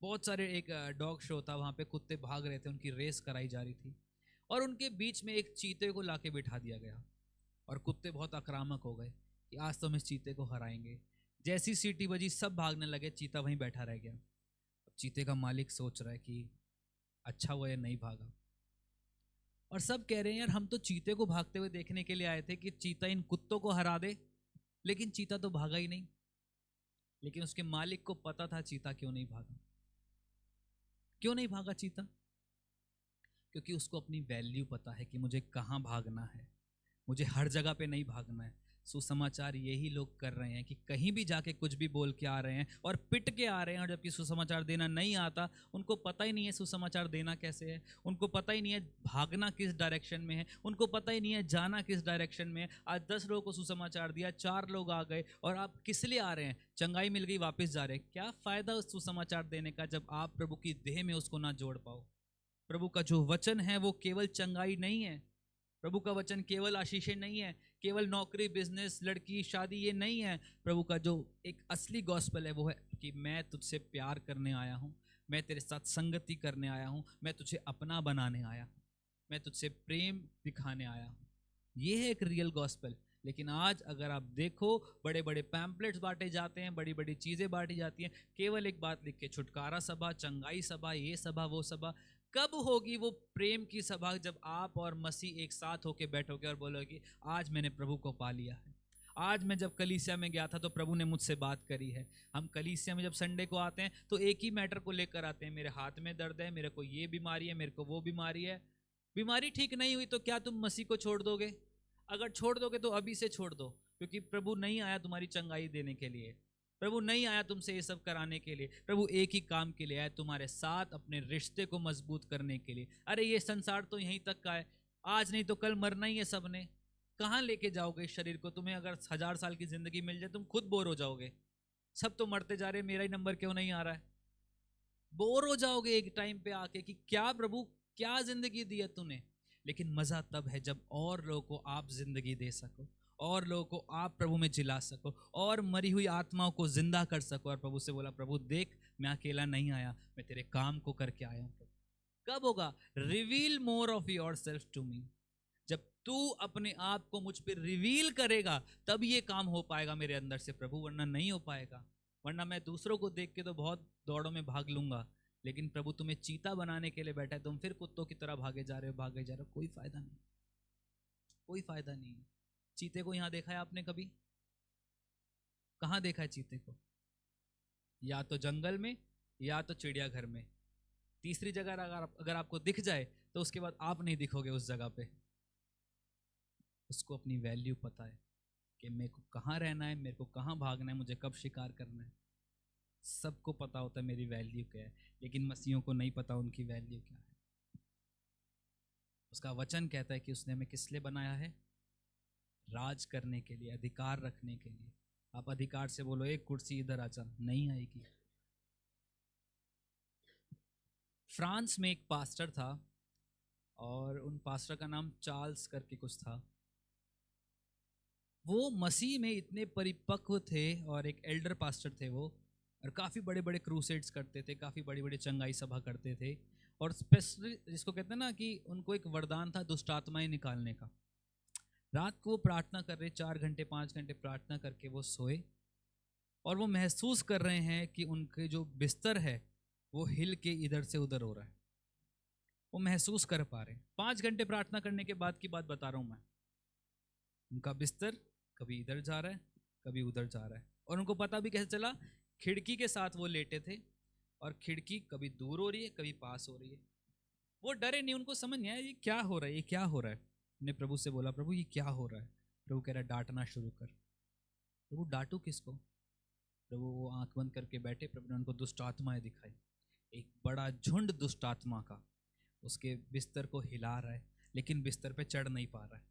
Speaker 1: बहुत सारे, एक डॉग शो था वहां पे, कुत्ते भाग रहे थे, उनकी रेस कराई जा रही थी, और उनके बीच में एक चीते को लाके बिठा दिया गया, और कुत्ते बहुत आक्रामक हो गए कि आज तो हम इस चीते को हराएंगे। जैसी सीटी बजी सब भागने लगे, चीता वहीं बैठा रह गया। अब चीते का मालिक सोच रहा है कि अच्छा हुआ ये नहीं भागा, और सब कह रहे हैं यार हम तो चीते को भागते हुए देखने के लिए आए थे कि चीता इन कुत्तों को हरा दे, लेकिन चीता तो भागा ही नहीं। लेकिन उसके मालिक को पता था चीता क्यों नहीं भागा। क्यों नहीं भागा चीता? क्योंकि उसको अपनी वैल्यू पता है कि मुझे कहाँ भागना है, मुझे हर जगह पे नहीं भागना है। सुसमाचार यही लोग कर रहे हैं कि कहीं भी जाके कुछ भी बोल के आ रहे हैं और पिट के आ रहे हैं, और जबकि सुसमाचार देना नहीं आता। उनको पता ही नहीं है सुसमाचार देना कैसे है, उनको पता ही नहीं है भागना किस डायरेक्शन में है, उनको पता ही नहीं है जाना किस डायरेक्शन में है। आज 10 लोगों को सुसमाचार दिया, 4 लोग आ गए, और आप किस लिए आ रहे हैं? चंगाई मिल गई वापस जा रहे हैं। क्या फायदा उस सुसमाचार देने का जब आप प्रभु की देह में उसको ना जोड़ पाओ? प्रभु का जो वचन है वो केवल चंगाई नहीं है, प्रभु का वचन केवल आशीषें नहीं है, केवल नौकरी, बिजनेस, लड़की, शादी, ये नहीं है। प्रभु का जो एक असली गॉस्पेल है वो है कि मैं तुझसे प्यार करने आया हूँ, मैं तेरे साथ संगति करने आया हूँ, मैं तुझे अपना बनाने आया हूँ, मैं तुझसे प्रेम दिखाने आया हूँ। ये है एक रियल गॉस्पेल। लेकिन आज अगर आप देखो, बड़े बड़े पैम्पलेट्स बांटे जाते हैं, बड़ी बड़ी चीज़ें बांटी जाती हैं, केवल एक बात लिख के, छुटकारा सभा, चंगाई सभा, ये सभा, वो सभा। कब होगी वो प्रेम की सभा? जब आप और मसीह एक साथ होके बैठोगे और बोलोगे आज मैंने प्रभु को पा लिया है। आज मैं जब कलीसिया में गया था तो प्रभु ने मुझसे बात करी है। हम कलीसिया में जब संडे को आते हैं तो एक ही मैटर को लेकर आते हैं, मेरे हाथ में दर्द है, मेरे को ये बीमारी है, मेरे को वो बीमारी है। बीमारी ठीक नहीं हुई तो क्या तुम मसीह को छोड़ दोगे? अगर छोड़ दोगे तो अभी से छोड़ दो, क्योंकि प्रभु नहीं आया तुम्हारी चंगाई देने के लिए, प्रभु नहीं आया तुमसे ये सब कराने के लिए। प्रभु एक ही काम के लिए आया, तुम्हारे साथ अपने रिश्ते को मजबूत करने के लिए। अरे ये संसार तो यहीं तक का है, आज नहीं तो कल मरना ही है सबने। कहाँ लेके जाओगे इस शरीर को? तुम्हें अगर 1000 साल की जिंदगी मिल जाए तुम खुद बोर हो जाओगे। सब तो मरते जा रहे, मेरा ही नंबर क्यों नहीं आ रहा है? बोर हो जाओगे एक टाइम पे आके कि क्या प्रभु, क्या जिंदगी दी है तूने। लेकिन मजा तब है जब और लोगों को आप जिंदगी दे सको, और लोगों को आप प्रभु में जिला सको, और मरी हुई आत्माओं को जिंदा कर सको। और प्रभु से बोला, प्रभु देख मैं अकेला नहीं आया, मैं तेरे काम को करके आया हूं। प्रभु कब होगा? Reveal more of yourself to me. जब तू अपने आप को मुझ पर रिवील करेगा तब ये काम हो पाएगा मेरे अंदर से प्रभु, वरना नहीं हो पाएगा। वरना मैं दूसरों को देख के तो बहुत दौड़ों में भाग लूंगा, लेकिन प्रभु तुम्हें चीता बनाने के लिए बैठा है, तुम फिर कुत्तों की तरह भागे जा रहे हो, भागे जा रहे हो। कोई फायदा नहीं, कोई फायदा नहीं। चीते को यहां देखा है आपने कभी? कहाँ देखा है चीते को? या तो जंगल में या तो चिड़ियाघर में। तीसरी जगह अगर आपको दिख जाए तो उसके बाद आप नहीं दिखोगे उस जगह पे। उसको अपनी वैल्यू पता है कि मेरे को कहाँ रहना है, मेरे को कहाँ भागना है, मुझे कब शिकार करना है। सबको पता होता है मेरी वैल्यू क्या है, लेकिन मसीहों को नहीं पता उनकी वैल्यू क्या है। उसका वचन कहता है कि उसने हमें किस लिए बनाया है? राज करने के लिए, अधिकार रखने के लिए। आप अधिकार से बोलो एक कुर्सी इधर आजा, नहीं आएगी। फ्रांस में एक पास्टर था, और उन पास्टर का नाम चार्ल्स करके कुछ था। वो मसीह में इतने परिपक्व थे, और एक एल्डर पास्टर थे वो, और काफ़ी बड़े बड़े क्रूसेड्स करते थे, काफ़ी बड़ी बड़ी चंगाई सभा करते थे। और स्पेशली जिसको कहते हैं ना कि उनको एक वरदान था दुष्ट आत्माएं निकालने का। रात को वो प्रार्थना कर रहे, 4 घंटे 5 घंटे प्रार्थना करके वो सोए, और वो महसूस कर रहे हैं कि उनके जो बिस्तर है वो हिल के इधर से उधर हो रहा है। वो महसूस कर पा रहे हैं। 5 घंटे प्रार्थना करने के बाद की बात बता रहा हूं मैं। उनका बिस्तर कभी इधर जा रहा है, कभी उधर जा रहा है, और उनको पता भी कैसे चला, खिड़की के साथ वो लेटे थे और खिड़की कभी दूर हो रही है, कभी पास हो रही है। वो डरे नहीं, उनको समझ नहीं आया ये क्या हो रहा है, ये क्या हो रहा है। उन्होंने प्रभु से बोला, प्रभु ये क्या हो रहा है। प्रभु कह रहा है डांटना शुरू कर। प्रभु डांटू किसको। प्रभु वो आंख बंद करके बैठे, प्रभु ने उनको दुष्ट आत्माएं दिखाई। एक बड़ा झुंड दुष्ट आत्मा का उसके बिस्तर को हिला रहा है, लेकिन बिस्तर पे चढ़ नहीं पा रहा है।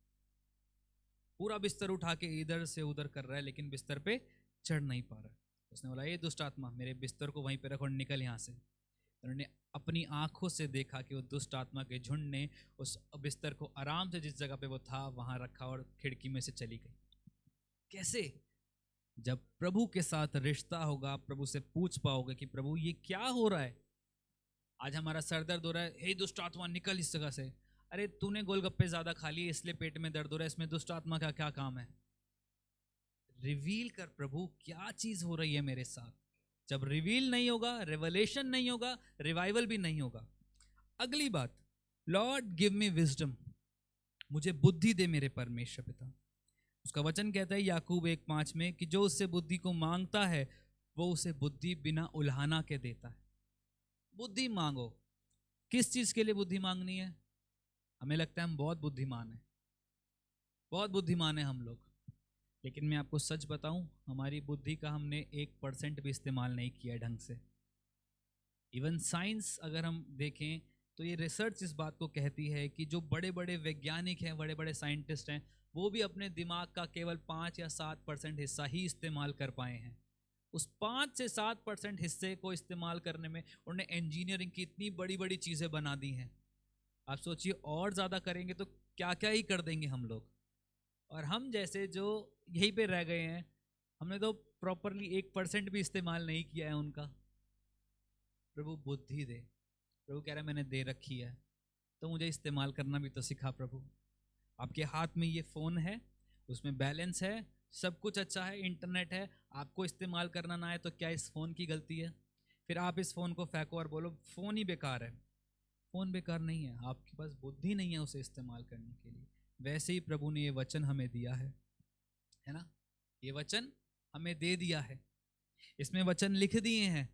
Speaker 1: पूरा बिस्तर उठा के इधर से उधर कर रहा है, लेकिन बिस्तर पे चढ़ नहीं पा रहा है। उसने बोला, ये दुष्ट आत्मा मेरे बिस्तर को वहीं पे रखो और निकल यहाँ से। उन्होंने अपनी आंखों से देखा कि वो दुष्ट आत्मा के झुंड ने उस बिस्तर को आराम से जिस जगह पे वो था वहां रखा और खिड़की में से चली गई। कैसे? जब प्रभु के साथ रिश्ता होगा, प्रभु से पूछ पाओगे कि प्रभु ये क्या हो रहा है। आज हमारा सर दर्द हो रहा है, हे दुष्ट आत्मा निकल इस जगह से। अरे तूने गोलगप्पे ज्यादा खा लिए इसलिए पेट में दर्द हो रहा है, इसमें दुष्ट आत्मा का क्या काम है। रिवील कर प्रभु क्या चीज हो रही है मेरे साथ। जब रिवील नहीं होगा, रेवलेशन नहीं होगा, रिवाइवल भी नहीं होगा। अगली बात, लॉर्ड गिव मी विजडम, मुझे बुद्धि दे मेरे परमेश्वर पिता। उसका वचन कहता है याकूब 1:5 में कि जो उससे बुद्धि को मांगता है वो उसे बुद्धि बिना उल्हाना के देता है। बुद्धि मांगो। किस चीज के लिए बुद्धि मांगनी है? हमें लगता है हम बहुत बुद्धिमान हैं, बहुत बुद्धिमान है हम लोग, लेकिन मैं आपको सच बताऊं, हमारी बुद्धि का हमने 1% भी इस्तेमाल नहीं किया ढंग से। इवन साइंस अगर हम देखें तो ये रिसर्च इस बात को कहती है कि जो बड़े बड़े वैज्ञानिक हैं, बड़े बड़े साइंटिस्ट हैं, वो भी अपने दिमाग का केवल 5 या 7% हिस्सा ही इस्तेमाल कर पाए हैं। उस 5 से 7% हिस्से को इस्तेमाल करने में उन्होंने इंजीनियरिंग की इतनी बड़ी बड़ी चीज़ें बना दी हैं। आप सोचिए और ज़्यादा करेंगे तो क्या क्या ही कर देंगे हम लोग। और हम जैसे जो यहीं पे रह गए हैं, हमने तो प्रॉपरली 1% भी इस्तेमाल नहीं किया है उनका। प्रभु बुद्धि दे। प्रभु कह रहा है मैंने दे रखी है तो मुझे इस्तेमाल करना भी तो सिखा प्रभु। आपके हाथ में ये फ़ोन है, उसमें बैलेंस है, सब कुछ अच्छा है, इंटरनेट है, आपको इस्तेमाल करना ना है तो क्या इस फ़ोन की गलती है? फिर आप इस फ़ोन को फेंको और बोलो फ़ोन ही बेकार है। फ़ोन बेकार नहीं है, आपके पास बुद्धि नहीं है उसे इस्तेमाल करने के लिए। वैसे ही प्रभु ने ये वचन हमें दिया है ना। ये वचन हमें दे दिया है, इसमें वचन लिख दिए हैं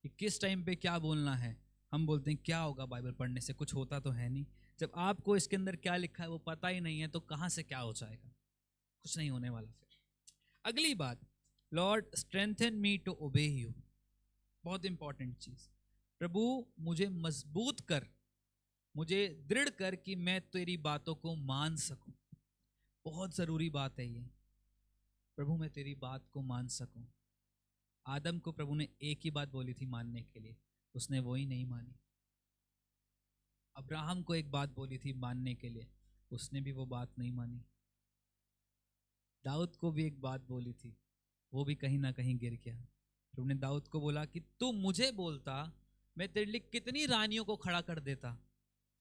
Speaker 1: कि किस टाइम पे क्या बोलना है। हम बोलते हैं क्या होगा बाइबल पढ़ने से, कुछ होता तो है नहीं। जब आपको इसके अंदर क्या लिखा है वो पता ही नहीं है तो कहाँ से क्या हो जाएगा, कुछ नहीं होने वाला। फिर अगली बात, lord strengthen me to obey you. बहुत इंपॉर्टेंट चीज, प्रभु मुझे मजबूत कर, मुझे दृढ़ कर कि मैं तेरी बातों को मान सकूं। बहुत जरूरी बात है ये, प्रभु मैं तेरी बात को मान सकूं। आदम को प्रभु ने एक ही बात बोली थी मानने के लिए, उसने वो ही नहीं मानी। अब्राहम को एक बात बोली थी मानने के लिए, उसने भी वो बात नहीं मानी। दाऊद को भी एक बात बोली थी, वो भी कहीं ना कहीं गिर गया। प्रभु ने दाऊद को बोला कि तू मुझे बोलता मैं तेरे लिए कितनी रानियों को खड़ा कर देता,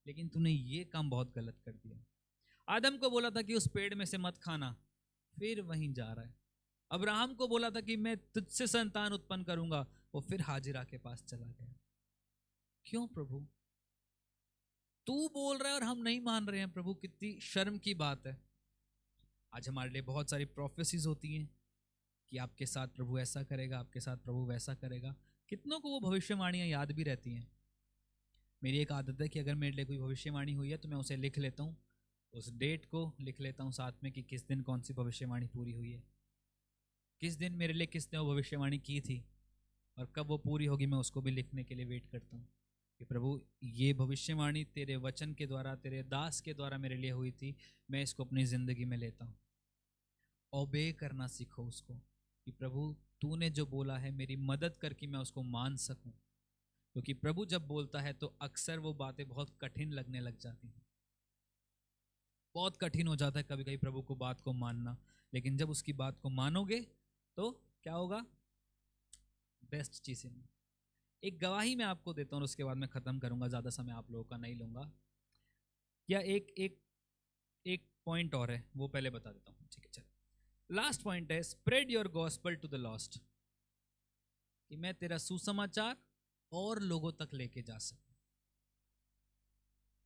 Speaker 1: लेकिन तूने ये काम बहुत गलत कर दिया। आदम को बोला था कि उस पेड़ में से मत खाना, फिर वहीं जा रहा है। अब्राहम को बोला था कि मैं तुझसे संतान उत्पन्न करूंगा, वो फिर हाजिरा के पास चला गया। क्यों प्रभु? तू बोल रहा है और हम नहीं मान रहे हैं। प्रभु कितनी शर्म की बात है। आज हमारे लिए बहुत सारी प्रोफेसीज होती हैं कि आपके साथ प्रभु ऐसा करेगा, आपके साथ प्रभु वैसा करेगा। कितनों को वो भविष्यवाणियां याद भी रहती हैं। मेरी एक आदत है कि अगर मेरे लिए कोई भविष्यवाणी हुई है तो मैं उसे लिख लेता हूँ, उस डेट को लिख लेता हूँ साथ में कि किस दिन कौन सी भविष्यवाणी पूरी हुई है, किस दिन मेरे लिए किसने वो भविष्यवाणी की थी और कब वो पूरी होगी। मैं उसको भी लिखने के लिए वेट करता हूँ कि प्रभु ये भविष्यवाणी तेरे वचन के द्वारा, तेरे दास के द्वारा मेरे लिए हुई थी, मैं इसको अपनी ज़िंदगी में लेता हूँ। ओबे करना सीखो उसको कि प्रभु तूने जो बोला है मेरी मदद कर कि मैं उसको मान सकूं। क्योंकि प्रभु जब बोलता है तो अक्सर वो बातें बहुत कठिन लगने लग जाती हैं। बहुत कठिन हो जाता है कभी कभी प्रभु को बात को मानना, लेकिन जब उसकी बात को मानोगे तो क्या होगा? बेस्ट चीज़ें। एक गवाही मैं आपको देता हूँ और उसके बाद मैं खत्म करूंगा, ज़्यादा समय आप लोगों का नहीं लूंगा। या एक एक एक पॉइंट और है वो पहले बता देता हूँ, ठीक है? चलो, लास्ट पॉइंट है spread your gospel to the lost, कि मैं तेरा सुसमाचार और लोगों तक लेके जा सकूं।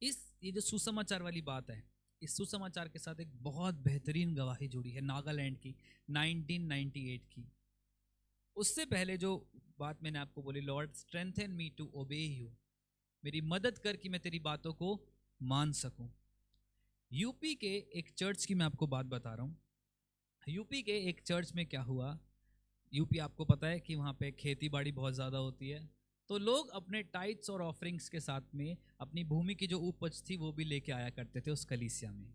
Speaker 1: ये जो सुसमाचार वाली बात है, इस सुसमाचार के साथ एक बहुत बेहतरीन गवाही जुड़ी है नागालैंड की 1998 की। उससे पहले जो बात मैंने आपको बोली, lord strengthen me to obey you, मेरी मदद कर कि मैं तेरी बातों को मान सकूं। यूपी के एक चर्च की मैं आपको बात बता रहा हूँ। यूपी के एक चर्च में क्या हुआ, यूपी आपको पता है कि वहाँ पे खेती बाड़ी बहुत ज़्यादा होती है, तो लोग अपने टाइट्स और ऑफरिंग्स के साथ में अपनी भूमि की जो उपज थी वो भी लेके आया करते थे उस कलीसिया में।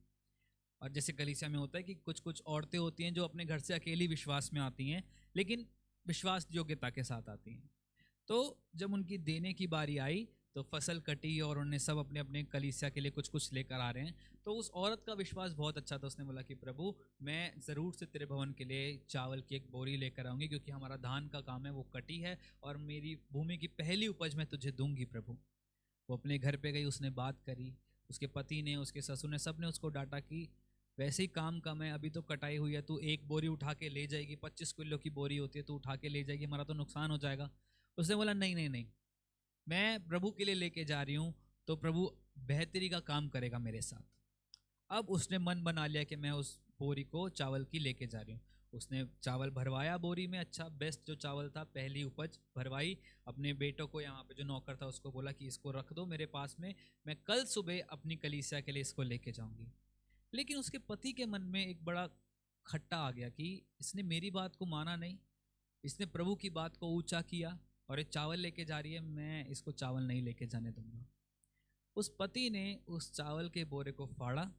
Speaker 1: और जैसे कलीसिया में होता है कि कुछ कुछ औरतें होती हैं जो अपने घर से अकेली विश्वास में आती हैं, लेकिन विश्वास योग्यता के साथ आती हैं। तो जब उनकी देने की बारी आई तो फसल कटी और उन्होंने सब अपने अपने कलीसिया के लिए कुछ कुछ लेकर आ रहे हैं। तो उस औरत का विश्वास बहुत अच्छा था, उसने बोला कि प्रभु मैं ज़रूर से तेरे भवन के लिए चावल की एक बोरी लेकर आऊँगी, क्योंकि हमारा धान का काम है वो कटी है और मेरी भूमि की पहली उपज मैं तुझे दूंगी प्रभु। वो अपने घर पे गई, उसने बात करी, उसके पति ने, उसके ससुर ने, सब ने उसको डांटा कि वैसे ही काम कम है, अभी तो कटाई हुई है, तू एक बोरी उठा के ले जाएगी, 25 किलो की बोरी होती है, तू उठा के ले जाएगी, हमारा तो नुकसान हो जाएगा। उसने बोला नहीं नहीं नहीं, मैं प्रभु के लिए लेके जा रही हूँ, तो प्रभु बेहतरी का काम करेगा मेरे साथ। अब उसने मन बना लिया कि मैं उस बोरी को चावल की लेके जा रही हूँ। उसने चावल भरवाया बोरी में, अच्छा बेस्ट जो चावल था, पहली उपज भरवाई। अपने बेटों को, यहाँ पे जो नौकर था उसको बोला कि इसको रख दो मेरे पास में, मैं कल सुबह अपनी कलीसिया के लिए इसको लेके जाऊंगी। लेकिन उसके पति के मन में एक बड़ा खट्टा आ गया कि इसने मेरी बात को माना नहीं, इसने प्रभु की बात को ऊंचा किया और ये चावल लेके जा रही है, मैं इसको चावल नहीं लेके जाने दूंगा। उस पति ने उस चावल के बोरे को फाड़ा,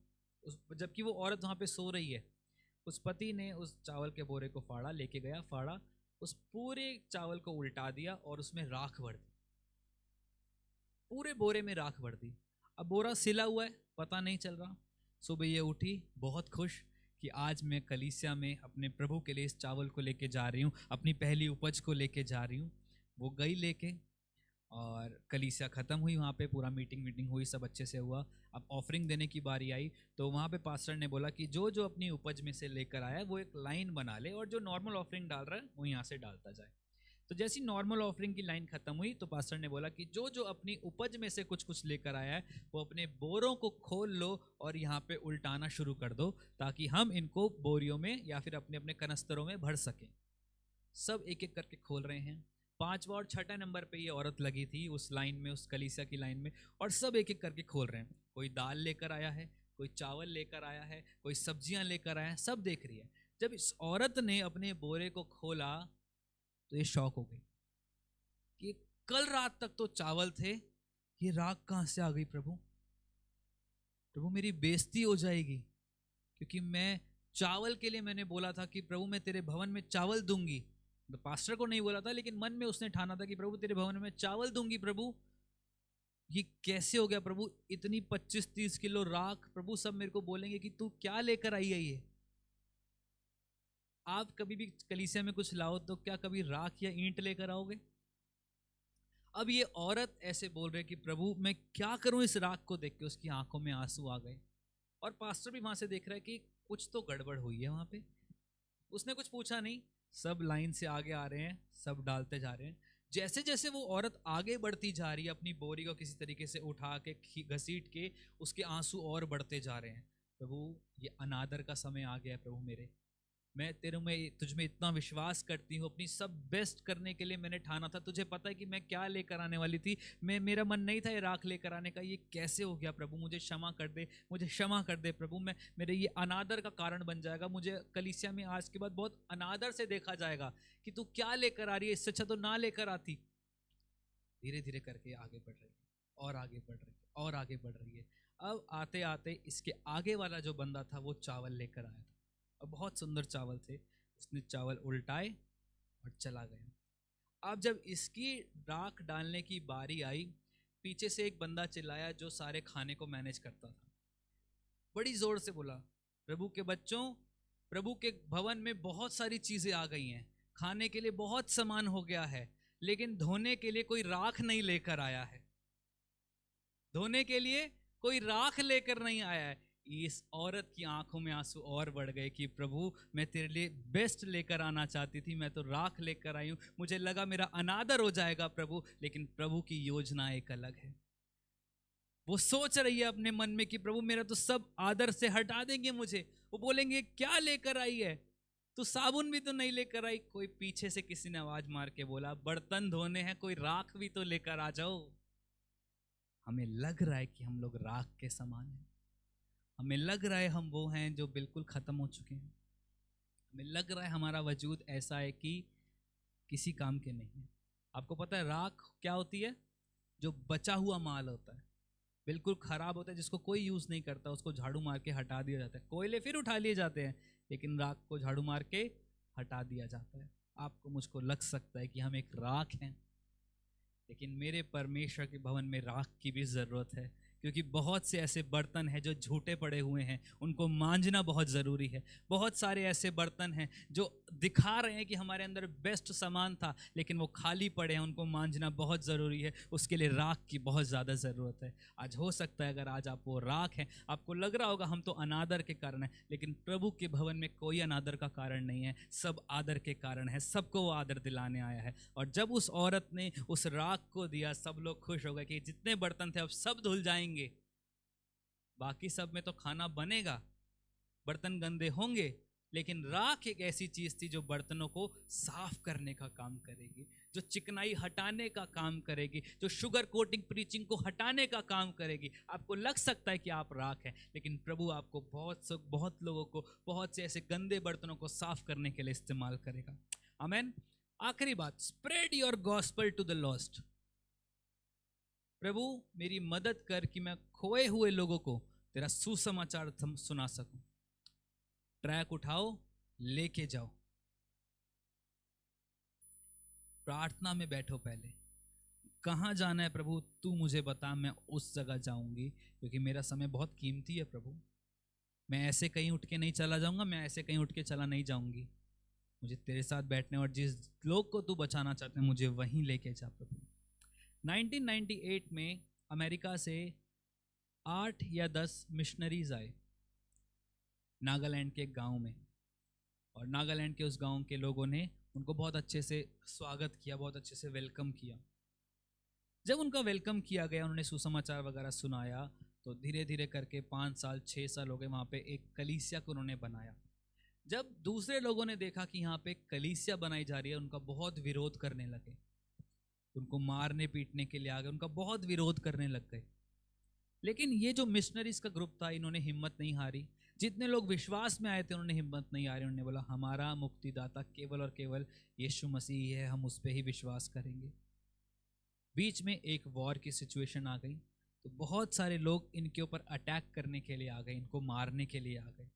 Speaker 1: उस जबकि वो औरत वहां पे सो रही है, उस पति ने उस चावल के बोरे को फाड़ा, लेके गया, फाड़ा, उस पूरे चावल को उल्टा दिया और उसमें राख भर दी, पूरे बोरे में राख भर दी। अब बोरा सिला हुआ है, पता नहीं चल रहा। सुबह ये उठी बहुत खुश कि आज मैं कलीसिया में अपने प्रभु के लिए इस चावल को लेके जा रही हूँ, अपनी पहली उपज को लेके जा रही हूँ। वो गई लेके, और कलीसिया ख़त्म हुई, वहाँ पे पूरा मीटिंग हुई, सब अच्छे से हुआ। अब ऑफरिंग देने की बारी आई तो वहाँ पे पास्टर ने बोला कि जो जो अपनी उपज में से लेकर आया है वो एक लाइन बना ले, और जो नॉर्मल ऑफरिंग डाल रहा है वो यहाँ से डालता जाए। तो जैसी नॉर्मल ऑफरिंग की लाइन खत्म हुई तो पास्टर ने बोला कि जो जो अपनी उपज में से कुछ कुछ लेकर आया है वो अपने बोरों को खोल लो और यहाँ पे उल्टाना शुरू कर दो, ताकि हम इनको बोरियों में या फिर अपने अपने कनस्तरों में भर सकें। सब एक एक करके खोल रहे हैं। 5वां और 6ठा नंबर पे ये औरत लगी थी उस लाइन में, उस कलीसिया की लाइन में, और सब एक एक करके खोल रहे हैं। कोई दाल लेकर आया है, कोई चावल लेकर आया है, कोई सब्जियां लेकर आया है, सब देख रही है। जब इस औरत ने अपने बोरे को खोला तो ये शॉक हो गई कि कल रात तक तो चावल थे, ये राख कहां से आ गई प्रभु? प्रभु मेरी बेइज्जती हो जाएगी, क्योंकि मैं चावल के लिए मैंने बोला था कि प्रभु मैं तेरे भवन में चावल दूंगी। तो पास्टर को नहीं बोला था, लेकिन मन में उसने ठाना था कि प्रभु तेरे भवन में चावल दूंगी। प्रभु ये कैसे हो गया प्रभु, इतनी 25-30 किलो राख, प्रभु सब मेरे को बोलेंगे कि तू क्या लेकर आई है ये। आप कभी भी कलीसिया में कुछ लाओ तो क्या कभी राख या ईंट लेकर आओगे? अब ये औरत ऐसे बोल रही कि प्रभु मैं क्या करूं इस राख को देख के, उसकी आंखों में आंसू आ गए। और पास्टर भी वहां से देख रहा है कि कुछ तो गड़बड़ हुई है वहां पे। उसने कुछ पूछा नहीं, सब लाइन से आगे आ रहे हैं, सब डालते जा रहे हैं। जैसे जैसे वो औरत आगे बढ़ती जा रही है, अपनी बोरी को किसी तरीके से उठा के घसीट के, उसके आंसू और बढ़ते जा रहे हैं। प्रभु ये अनादर का समय आ गया है प्रभु मेरे, मैं तेरे में तुझ में इतना विश्वास करती हूँ, अपनी सब बेस्ट करने के लिए मैंने ठाना था, तुझे पता है कि मैं क्या लेकर आने वाली थी, मेरा मन नहीं था ये राख लेकर आने का, ये कैसे हो गया प्रभु, मुझे क्षमा कर दे, मुझे क्षमा कर दे प्रभु, मैं मेरे ये अनादर का कारण बन जाएगा, मुझे कलीसिया में आज के बाद बहुत अनादर से देखा जाएगा कि तू क्या लेकर आ रही है, इससे अच्छा तो ना लेकर आती। धीरे धीरे करके आगे बढ़ रही है, और आगे बढ़ रही है, और आगे बढ़ रही है। अब आते आते इसके आगे वाला जो बंदा था वो चावल लेकर आया था, और बहुत सुंदर चावल थे, उसने चावल उल्टाए और चला गया। अब जब इसकी राख डालने की बारी आई, पीछे से एक बंदा चिल्लाया जो सारे खाने को मैनेज करता था, बड़ी जोर से बोला, प्रभु के बच्चों, प्रभु के भवन में बहुत सारी चीजें आ गई हैं, खाने के लिए बहुत सामान हो गया है, लेकिन धोने के लिए कोई राख नहीं लेकर आया है, धोने के लिए कोई राख लेकर नहीं आया है। इस औरत की आंखों में आंसू और बढ़ गए कि प्रभु मैं तेरे लिए बेस्ट लेकर आना चाहती थी, मैं तो राख लेकर आई हूँ, मुझे लगा मेरा अनादर हो जाएगा प्रभु, लेकिन प्रभु की योजना एक अलग है। वो सोच रही है अपने मन में कि प्रभु मेरा तो सब आदर से हटा देंगे मुझे। वो बोलेंगे क्या लेकर आई है, तो साबुन भी तो नहीं लेकर आई। कोई पीछे से किसी ने आवाज मार के बोला बर्तन धोने हैं, कोई राख भी तो लेकर आ जाओ। हमें लग रहा है कि हम लोग राख के समान हैं। हमें लग रहा है हम वो हैं जो बिल्कुल खत्म हो चुके हैं। हमें लग रहा है हमारा वजूद ऐसा है कि किसी काम के नहीं है। आपको पता है राख क्या होती है? जो बचा हुआ माल होता है, बिल्कुल खराब होता है, जिसको कोई यूज नहीं करता, उसको झाड़ू मार के हटा दिया जाता है। कोयले फिर उठा लिए जाते हैं, लेकिन राख को झाड़ू मार के हटा दिया जाता है। आपको मुझको लग सकता है कि हम एक राख हैं, लेकिन मेरे परमेश्वर के भवन में राख की भी जरूरत है, क्योंकि बहुत से ऐसे बर्तन हैं जो झूठे पड़े हुए हैं, उनको मांजना बहुत ज़रूरी है। बहुत सारे ऐसे बर्तन हैं जो दिखा रहे हैं कि हमारे अंदर बेस्ट सामान था, लेकिन वो खाली पड़े हैं, उनको मांजना बहुत ज़रूरी है। उसके लिए राख की बहुत ज़्यादा ज़रूरत है। आज हो सकता है अगर आज आप वो राख हैं, आपको लग रहा होगा हम तो अनादर के कारण हैं, लेकिन प्रभु के भवन में कोई अनादर का कारण नहीं है, सब आदर के कारण है। सबको वो आदर दिलाने आया है। और जब उस औरत ने उस राख को दिया, सब लोग खुश हो गए कि जितने बर्तन थे अब सब धुल जाएंगे, बाकी सब में तो खाना बनेगा, बर्तन गंदे होंगे, लेकिन राख एक ऐसी चीज थी जो बर्तनों को साफ करने का काम करेगी, जो चिकनाई हटाने का काम करेगी, जो शुगर कोटिंग प्रीचिंग को हटाने का काम करेगी। आपको लग सकता है कि आप राख हैं, लेकिन प्रभु आपको बहुत लोगों को बहुत से ऐसे गंदे बर्तनों को साफ करने के लिए इस्तेमाल करेगा। आमीन। आखिरी बात, spread your gospel to the lost. प्रभु मेरी मदद कर कि मैं खोए हुए लोगों को तेरा सुसमाचार सुना सकूं। ट्रैक उठाओ, लेके जाओ, प्रार्थना में बैठो। पहले कहाँ जाना है प्रभु, तू मुझे बता, मैं उस जगह जाऊंगी, क्योंकि मेरा समय बहुत कीमती है प्रभु। मैं ऐसे कहीं उठ के नहीं चला जाऊंगा, मैं ऐसे कहीं उठ के चला नहीं जाऊंगी। मुझे तेरे साथ बैठने और जिस लोग को तू बचाना चाहते हैं मुझे वहीं लेके जा प्रभु। 1998 में अमेरिका से 8 या 10 मिशनरीज आए नागालैंड के गांव में, और नागालैंड के उस गांव के लोगों ने उनको बहुत अच्छे से स्वागत किया, बहुत अच्छे से वेलकम किया। जब उनका वेलकम किया गया, उन्होंने सुसमाचार वगैरह सुनाया, तो धीरे धीरे करके 5 साल 6 साल हो गए, वहाँ पे एक कलीसिया को उन्होंने बनाया। जब दूसरे लोगों ने देखा कि यहाँ पे कलीसिया बनाई जा रही है, उनका बहुत विरोध करने लगे, उनको मारने पीटने के लिए आ गए, उनका बहुत विरोध करने लग गए। लेकिन ये जो मिशनरीज का ग्रुप था, इन्होंने हिम्मत नहीं हारी। जितने लोग विश्वास में आए थे उन्होंने हिम्मत नहीं हारी। उन्होंने बोला हमारा मुक्तिदाता केवल और केवल यीशु मसीह है, हम उस पर ही विश्वास करेंगे। बीच में एक वॉर की सिचुएशन आ गई, तो बहुत सारे लोग इनके ऊपर अटैक करने के लिए आ गए, इनको मारने के लिए आ गए।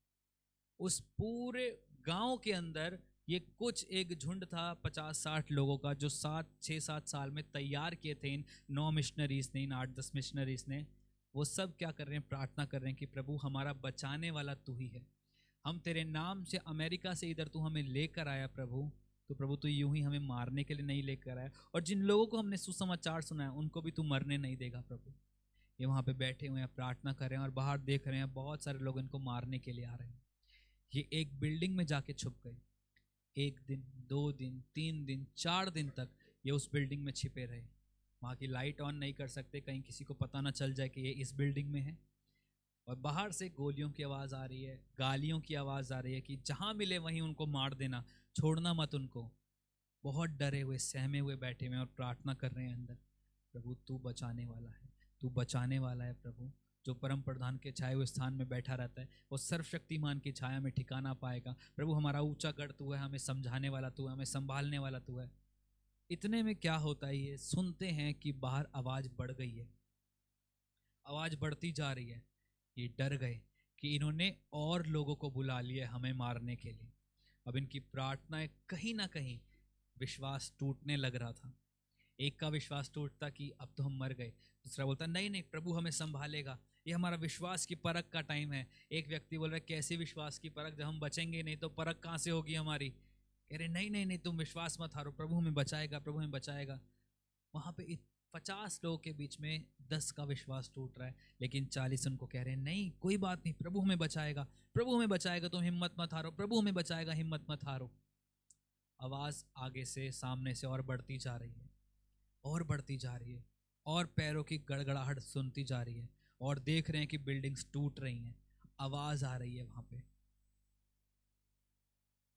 Speaker 1: उस पूरे गांव के अंदर ये कुछ एक झुंड था 50-60 लोगों का, जो 6-7 साल में तैयार किए थे इन 9 मिशनरीज ने, इन 8-10 मिशनरीज ने। वो सब क्या कर रहे हैं? प्रार्थना कर रहे हैं कि प्रभु हमारा बचाने वाला तू ही है। हम तेरे नाम से अमेरिका से इधर तू हमें लेकर आया प्रभु, तो प्रभु तू यूं ही हमें मारने के लिए नहीं लेकर आया, और जिन लोगों को हमने सुसमाचार सुनाया उनको भी तू मरने नहीं देगा प्रभु। ये वहाँ पे बैठे हुए हैं, प्रार्थना कर रहे हैं, और बाहर देख रहे हैं बहुत सारे लोग इनको मारने के लिए आ रहे हैं। ये एक बिल्डिंग में जाके छुप गए। 1 दिन 2 दिन 3 दिन 4 दिन तक ये उस बिल्डिंग में छिपे रहे। वहाँ की लाइट ऑन नहीं कर सकते, कहीं किसी को पता ना चल जाए कि ये इस बिल्डिंग में है। और बाहर से गोलियों की आवाज़ आ रही है, गालियों की आवाज़ आ रही है कि जहाँ मिले वहीं उनको मार देना, छोड़ना मत उनको। बहुत डरे हुए, सहमे हुए बैठे हुए और प्रार्थना कर रहे हैं अंदर, प्रभु तू बचाने वाला है, तू बचाने वाला है प्रभु। जो परम प्रधान के छाए हुए स्थान में बैठा रहता है वो सर्वशक्तिमान की छाया में ठिकाना पाएगा। प्रभु हमारा ऊंचा गढ़ तू है, हमें समझाने वाला तू है, हमें संभालने वाला तू है। इतने में क्या होता है, ये सुनते हैं कि बाहर आवाज़ बढ़ गई है, आवाज़ बढ़ती जा रही है। ये डर गए कि इन्होंने और लोगों को बुला लिया हमें मारने के लिए। अब इनकी प्रार्थनाएं कहीं ना कहीं विश्वास टूटने लग रहा था। एक का विश्वास टूटता कि अब तो हम मर गए, दूसरा बोलता नहीं नहीं प्रभु हमें संभालेगा, ये हमारा विश्वास की परख का टाइम है। एक व्यक्ति बोल रहा है कैसी विश्वास की परख, जब हम बचेंगे नहीं तो परख कहाँ से होगी हमारी। कह रहे नहीं नहीं नहीं तुम विश्वास मत हारो, प्रभु हमें बचाएगा, प्रभु हमें बचाएगा। वहाँ पे 50 लोगों के बीच में 10 का विश्वास टूट रहा है, लेकिन 40 उनको कह रहे हैं नहीं कोई बात नहीं, प्रभु हमें बचाएगा, प्रभु हमें बचाएगा, तुम हिम्मत मत हारो, प्रभु हमें बचाएगा, हिम्मत मत हारो। आवाज़ आगे से सामने से और बढ़ती जा रही है, और बढ़ती जा रही है, और पैरों की गड़गड़ाहट सुनती जा रही है। और देख रहे हैं कि बिल्डिंग्स टूट रही हैं, आवाज आ रही है वहां पे।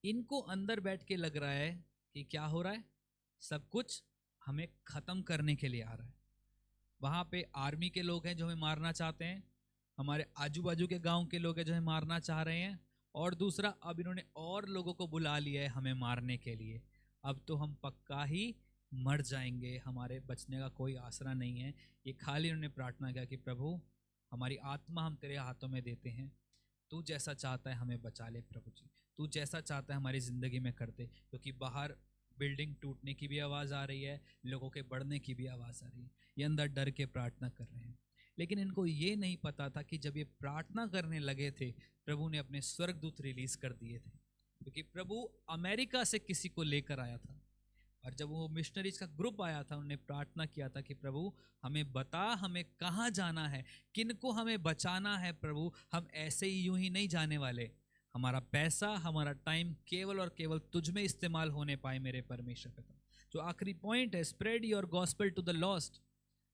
Speaker 1: इनको अंदर बैठ के लग रहा है कि क्या हो रहा है, सब कुछ हमें खत्म करने के लिए आ रहा है। वहां पे आर्मी के लोग हैं जो हमें मारना चाहते हैं, हमारे आजू बाजू के गांव के लोग हैं जो हमें मारना चाह रहे हैं, और दूसरा अब इन्होंने और लोगों को बुला लिया है हमें मारने के लिए। अब तो हम पक्का ही मर जाएंगे, हमारे बचने का कोई आसरा नहीं है। ये खाली इन्होंने प्रार्थना किया कि प्रभु हमारी आत्मा हम तेरे हाथों में देते हैं, तू जैसा चाहता है हमें बचा ले प्रभु जी, तू जैसा चाहता है हमारी ज़िंदगी में कर दे। क्योंकि बाहर बिल्डिंग टूटने की भी आवाज़ आ रही है, लोगों के बढ़ने की भी आवाज़ आ रही है। ये अंदर डर के प्रार्थना कर रहे हैं, लेकिन इनको ये नहीं पता था कि जब ये प्रार्थना करने लगे थे, प्रभु ने अपने स्वर्गदूत रिलीज कर दिए थे। क्योंकि प्रभु अमेरिका से किसी को लेकर आया था, और जब वो मिशनरीज का ग्रुप आया था, उन्होंने प्रार्थना किया था कि प्रभु हमें बता हमें कहाँ जाना है, किनको हमें बचाना है प्रभु, हम ऐसे ही यूं ही नहीं जाने वाले। हमारा पैसा हमारा टाइम केवल और केवल तुझ में इस्तेमाल होने पाए मेरे परमेश्वर पिता। जो आखिरी पॉइंट है, spread your gospel to the lost,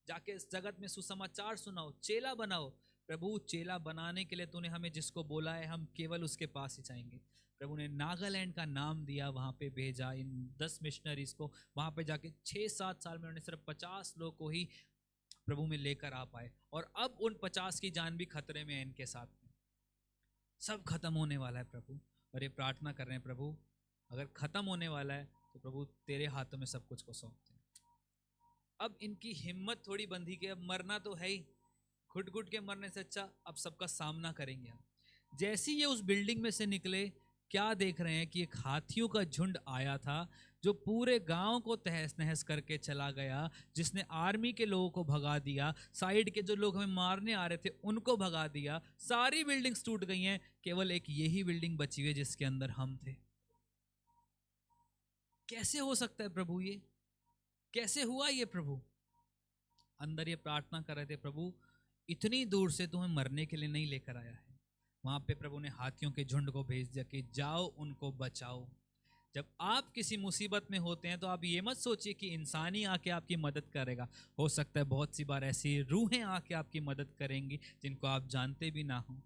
Speaker 1: जाके इस जगत में सुसमाचार सुनाओ, चेला बनाओ। प्रभु चेला बनाने के लिए तूने हमें जिसको बोला है, हम केवल उसके पास ही जाएंगे। प्रभु ने नागालैंड का नाम दिया, वहाँ पे भेजा इन 10 मिशनरीज को। वहाँ पे जाके 6-7 साल में उन्होंने सिर्फ 50 लोग को ही प्रभु में लेकर आ पाए, और अब उन 50 की जान भी खतरे में है इनके साथ में। सब खत्म होने वाला है प्रभु, और ये प्रार्थना कर रहे हैं प्रभु अगर खत्म होने वाला है तो प्रभु तेरे हाथों में सब कुछ को सौंपते हैं। अब इनकी हिम्मत थोड़ी बंधी कि अब मरना तो है ही, घुट घुट के मरने से अच्छा अब सबका सामना करेंगे हम। जैसे ये उस बिल्डिंग में से निकले, क्या देख रहे हैं कि एक हाथियों का झुंड आया था जो पूरे गांव को तहस नहस करके चला गया, जिसने आर्मी के लोगों को भगा दिया, साइड के जो लोग हमें मारने आ रहे थे उनको भगा दिया, सारी बिल्डिंग्स टूट गई हैं, केवल एक यही बिल्डिंग बची हुई है जिसके अंदर हम थे। कैसे हो सकता है प्रभु, ये कैसे हुआ ये प्रभु? अंदर ये प्रार्थना कर रहे थे, प्रभु इतनी दूर से तुम्हें मरने के लिए नहीं लेकर आया है। वहां पे प्रभु ने हाथियों के झुंड को भेज दिया कि जाओ उनको बचाओ। जब आप किसी मुसीबत में होते हैं तो आप ये मत सोचिए कि इंसान ही आके आपकी मदद करेगा। हो सकता है बहुत सी बार ऐसी रूहें आके आपकी मदद करेंगी जिनको आप जानते भी ना हो।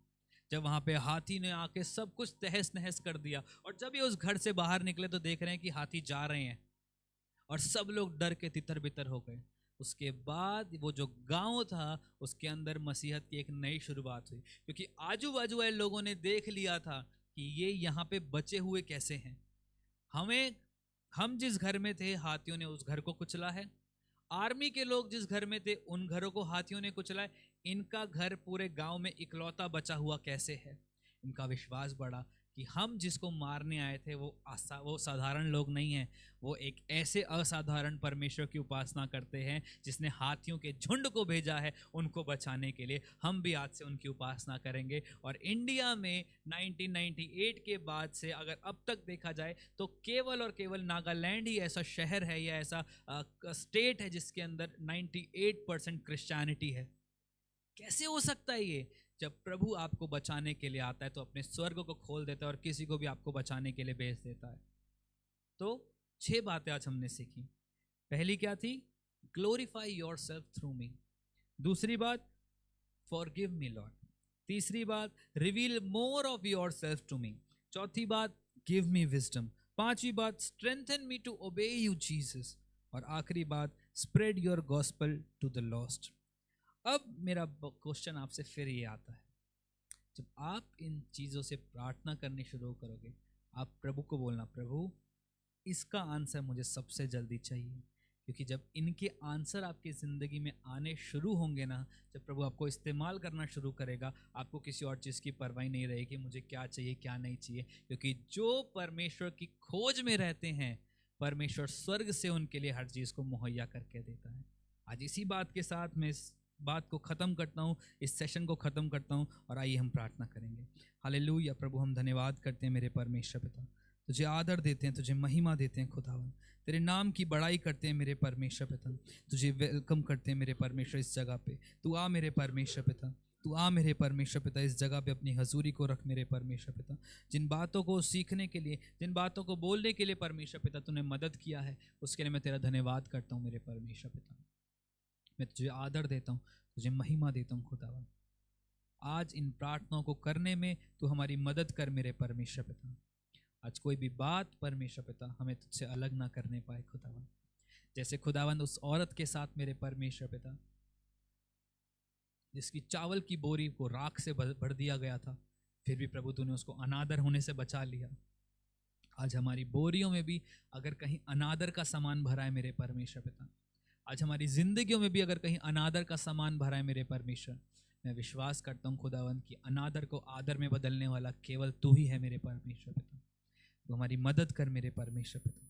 Speaker 1: जब वहां पे हाथी ने आके सब कुछ तहस नहस कर दिया, और जब ये उस घर से बाहर निकले तो देख रहे हैं कि हाथी जा रहे हैं, और सब लोग डर के तितर बितर हो गए। उसके बाद वो जो गांव था उसके अंदर मसीहत की एक नई शुरुआत हुई, क्योंकि आजू बाजू वाले लोगों ने देख लिया था कि ये यहाँ पे बचे हुए कैसे हैं। हम जिस घर में थे हाथियों ने उस घर को कुचला है, आर्मी के लोग जिस घर में थे उन घरों को हाथियों ने कुचला है, इनका घर पूरे गांव में इकलौता बचा हुआ कैसे है। इनका विश्वास बढ़ा कि हम जिसको मारने आए थे वो साधारण लोग नहीं हैं, वो एक ऐसे असाधारण परमेश्वर की उपासना करते हैं जिसने हाथियों के झुंड को भेजा है उनको बचाने के लिए। हम भी आज से उनकी उपासना करेंगे। और इंडिया में 1998 के बाद से अगर अब तक देखा जाए तो केवल और केवल नागालैंड ही ऐसा शहर है या ऐसा स्टेट है जिसके अंदर 98% क्रिश्चियनिटी है। कैसे हो सकता है ये? जब प्रभु आपको बचाने के लिए आता है तो अपने स्वर्ग को खोल देता है और किसी को भी आपको बचाने के लिए भेज देता है। तो 6 बातें आज हमने सीखी। पहली क्या थी? Glorify yourself through me. दूसरी बात, फॉरगिव मी लॉर्ड। तीसरी बात, reveal more of yourself to me. चौथी बात, गिव मी विजडम। पांचवी बात, strengthen me to obey you Jesus. और आखिरी बात, spread your gospel to the lost. अब मेरा क्वेश्चन आपसे फिर ये आता है, जब आप इन चीज़ों से प्रार्थना करनी शुरू करोगे, आप प्रभु को बोलना, प्रभु इसका आंसर मुझे सबसे जल्दी चाहिए। क्योंकि जब इनके आंसर आपकी ज़िंदगी में आने शुरू होंगे ना, जब प्रभु आपको इस्तेमाल करना शुरू करेगा, आपको किसी और चीज़ की परवाह नहीं रहेगी मुझे क्या चाहिए क्या नहीं चाहिए। क्योंकि जो परमेश्वर की खोज में रहते हैं, परमेश्वर स्वर्ग से उनके लिए हर चीज़ को मुहैया करके देता है। आज इसी बात के साथ मैं इस बात को ख़त्म करता हूँ, इस सेशन को ख़त्म करता हूँ, और आइए हम प्रार्थना करेंगे। हालेलुया। प्रभु हम धन्यवाद करते हैं मेरे परमेश्वर पिता, तुझे आदर देते हैं, तुझे महिमा देते हैं खुदावन, तेरे नाम की बड़ाई करते हैं मेरे परमेश्वर पिता। तुझे वेलकम करते हैं मेरे परमेश्वर इस जगह पे। तू आ मेरे परमेश्वर पिता, तू आ मेरे परमेश्वर पिता, इस जगह पे अपनी हजूरी को रख मेरे परमेश्वर पिता। जिन बातों को सीखने के लिए, जिन बातों को बोलने के लिए परमेश्वर पिता तूने मदद किया है, उसके लिए मैं तेरा धन्यवाद करता हूँ मेरे परमेश्वर पिता। मैं तुझे आदर देता हूँ, तुझे महिमा देता हूँ खुदावन। आज इन प्रार्थनाओं को करने में तू हमारी मदद कर मेरे परमेश्वर पिता। आज कोई भी बात परमेश्वर पिता हमें तुझसे अलग ना करने पाए खुदावन। जैसे खुदावन उस औरत के साथ मेरे परमेश्वर पिता, जिसकी चावल की बोरी को राख से भर दिया गया था, फिर भी प्रभु तूने उसको अनादर होने से बचा लिया। आज हमारी बोरियों में भी अगर कहीं अनादर का सामान भरा है मेरे परमेश्वर पिता, आज हमारी जिंदगियों में भी अगर कहीं अनादर का सामान भरा है मेरे परमेश्वर, मैं विश्वास करता हूँ खुदावन कि अनादर को आदर में बदलने वाला केवल तू ही है मेरे परमेश्वर पिता। तो हमारी मदद कर मेरे परमेश्वर पिता,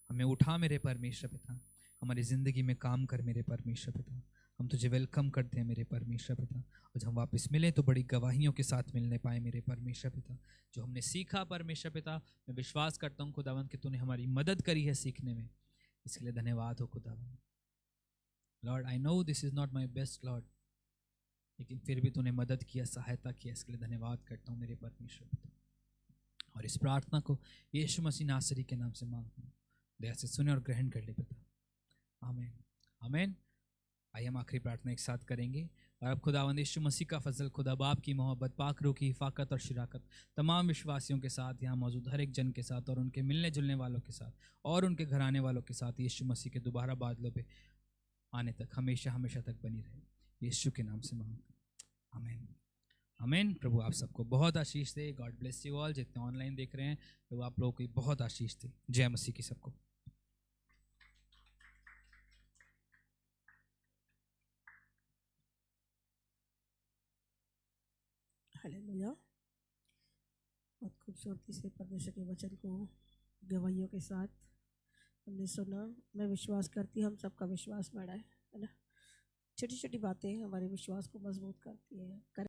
Speaker 1: हमें उठा मेरे परमेश्वर पिता, हमारी ज़िंदगी में काम कर मेरे परमेश्वर पिता। हम तुझे वेलकम करते हैं मेरे परमेश्वर पिता। और हम वापस मिलें तो बड़ी गवाहियों के साथ मिलने पाए मेरे परमेश्वर पिता। जो हमने सीखा परमेश्वर पिता, मैं विश्वास करता हूँ खुदावन कि तूने हमारी मदद करी है सीखने में, इसके लिए धन्यवाद हो खुदावन। Lord I know this is not my best Lord, लेकिन फिर भी तूने मदद किया, सहायता किया, इसके लिए धन्यवाद करता हूँ मेरे परमेश्वर पिता। और इस प्रार्थना को यीशु मसीह नासरी के नाम से मांगता हूँ, दया से सुने और ग्रहण कर ले पिता। आमीन आमीन। आइए हम आखिरी प्रार्थना एक साथ करेंगे। और अब खुदावंद यीशु मसीह का फजल, खुदा बाप की मोहब्बत, पाक रूह की हिफाकत और शिराकत तमाम विश्वासियों के साथ, यहाँ मौजूद हर एक जन के साथ और उनके मिलने जुलने वालों के साथ और उनके घराने वालों के साथ यीशु मसीह के दोबारा बादलों पे आने तक हमेशा हमेशा तक बनी रहे, यीशु के नाम से मांगते हैं। आमीन आमीन। प्रभु आप सबको बहुत आशीष दे। God bless you all. जितने ऑनलाइन देख रहे हैं, प्रभु आप लोगों को बहुत आशीष दे। जय मसीह की सबको।
Speaker 2: हालेलुया। बहुत खूबसूरती से परमेश्वर के वचन को गवाहियों के साथ हमने सुना। मैं विश्वास करती हूँ हम सबका विश्वास बढ़ा है ना। छोटी छोटी बातें हमारे विश्वास को मजबूत करती हैं।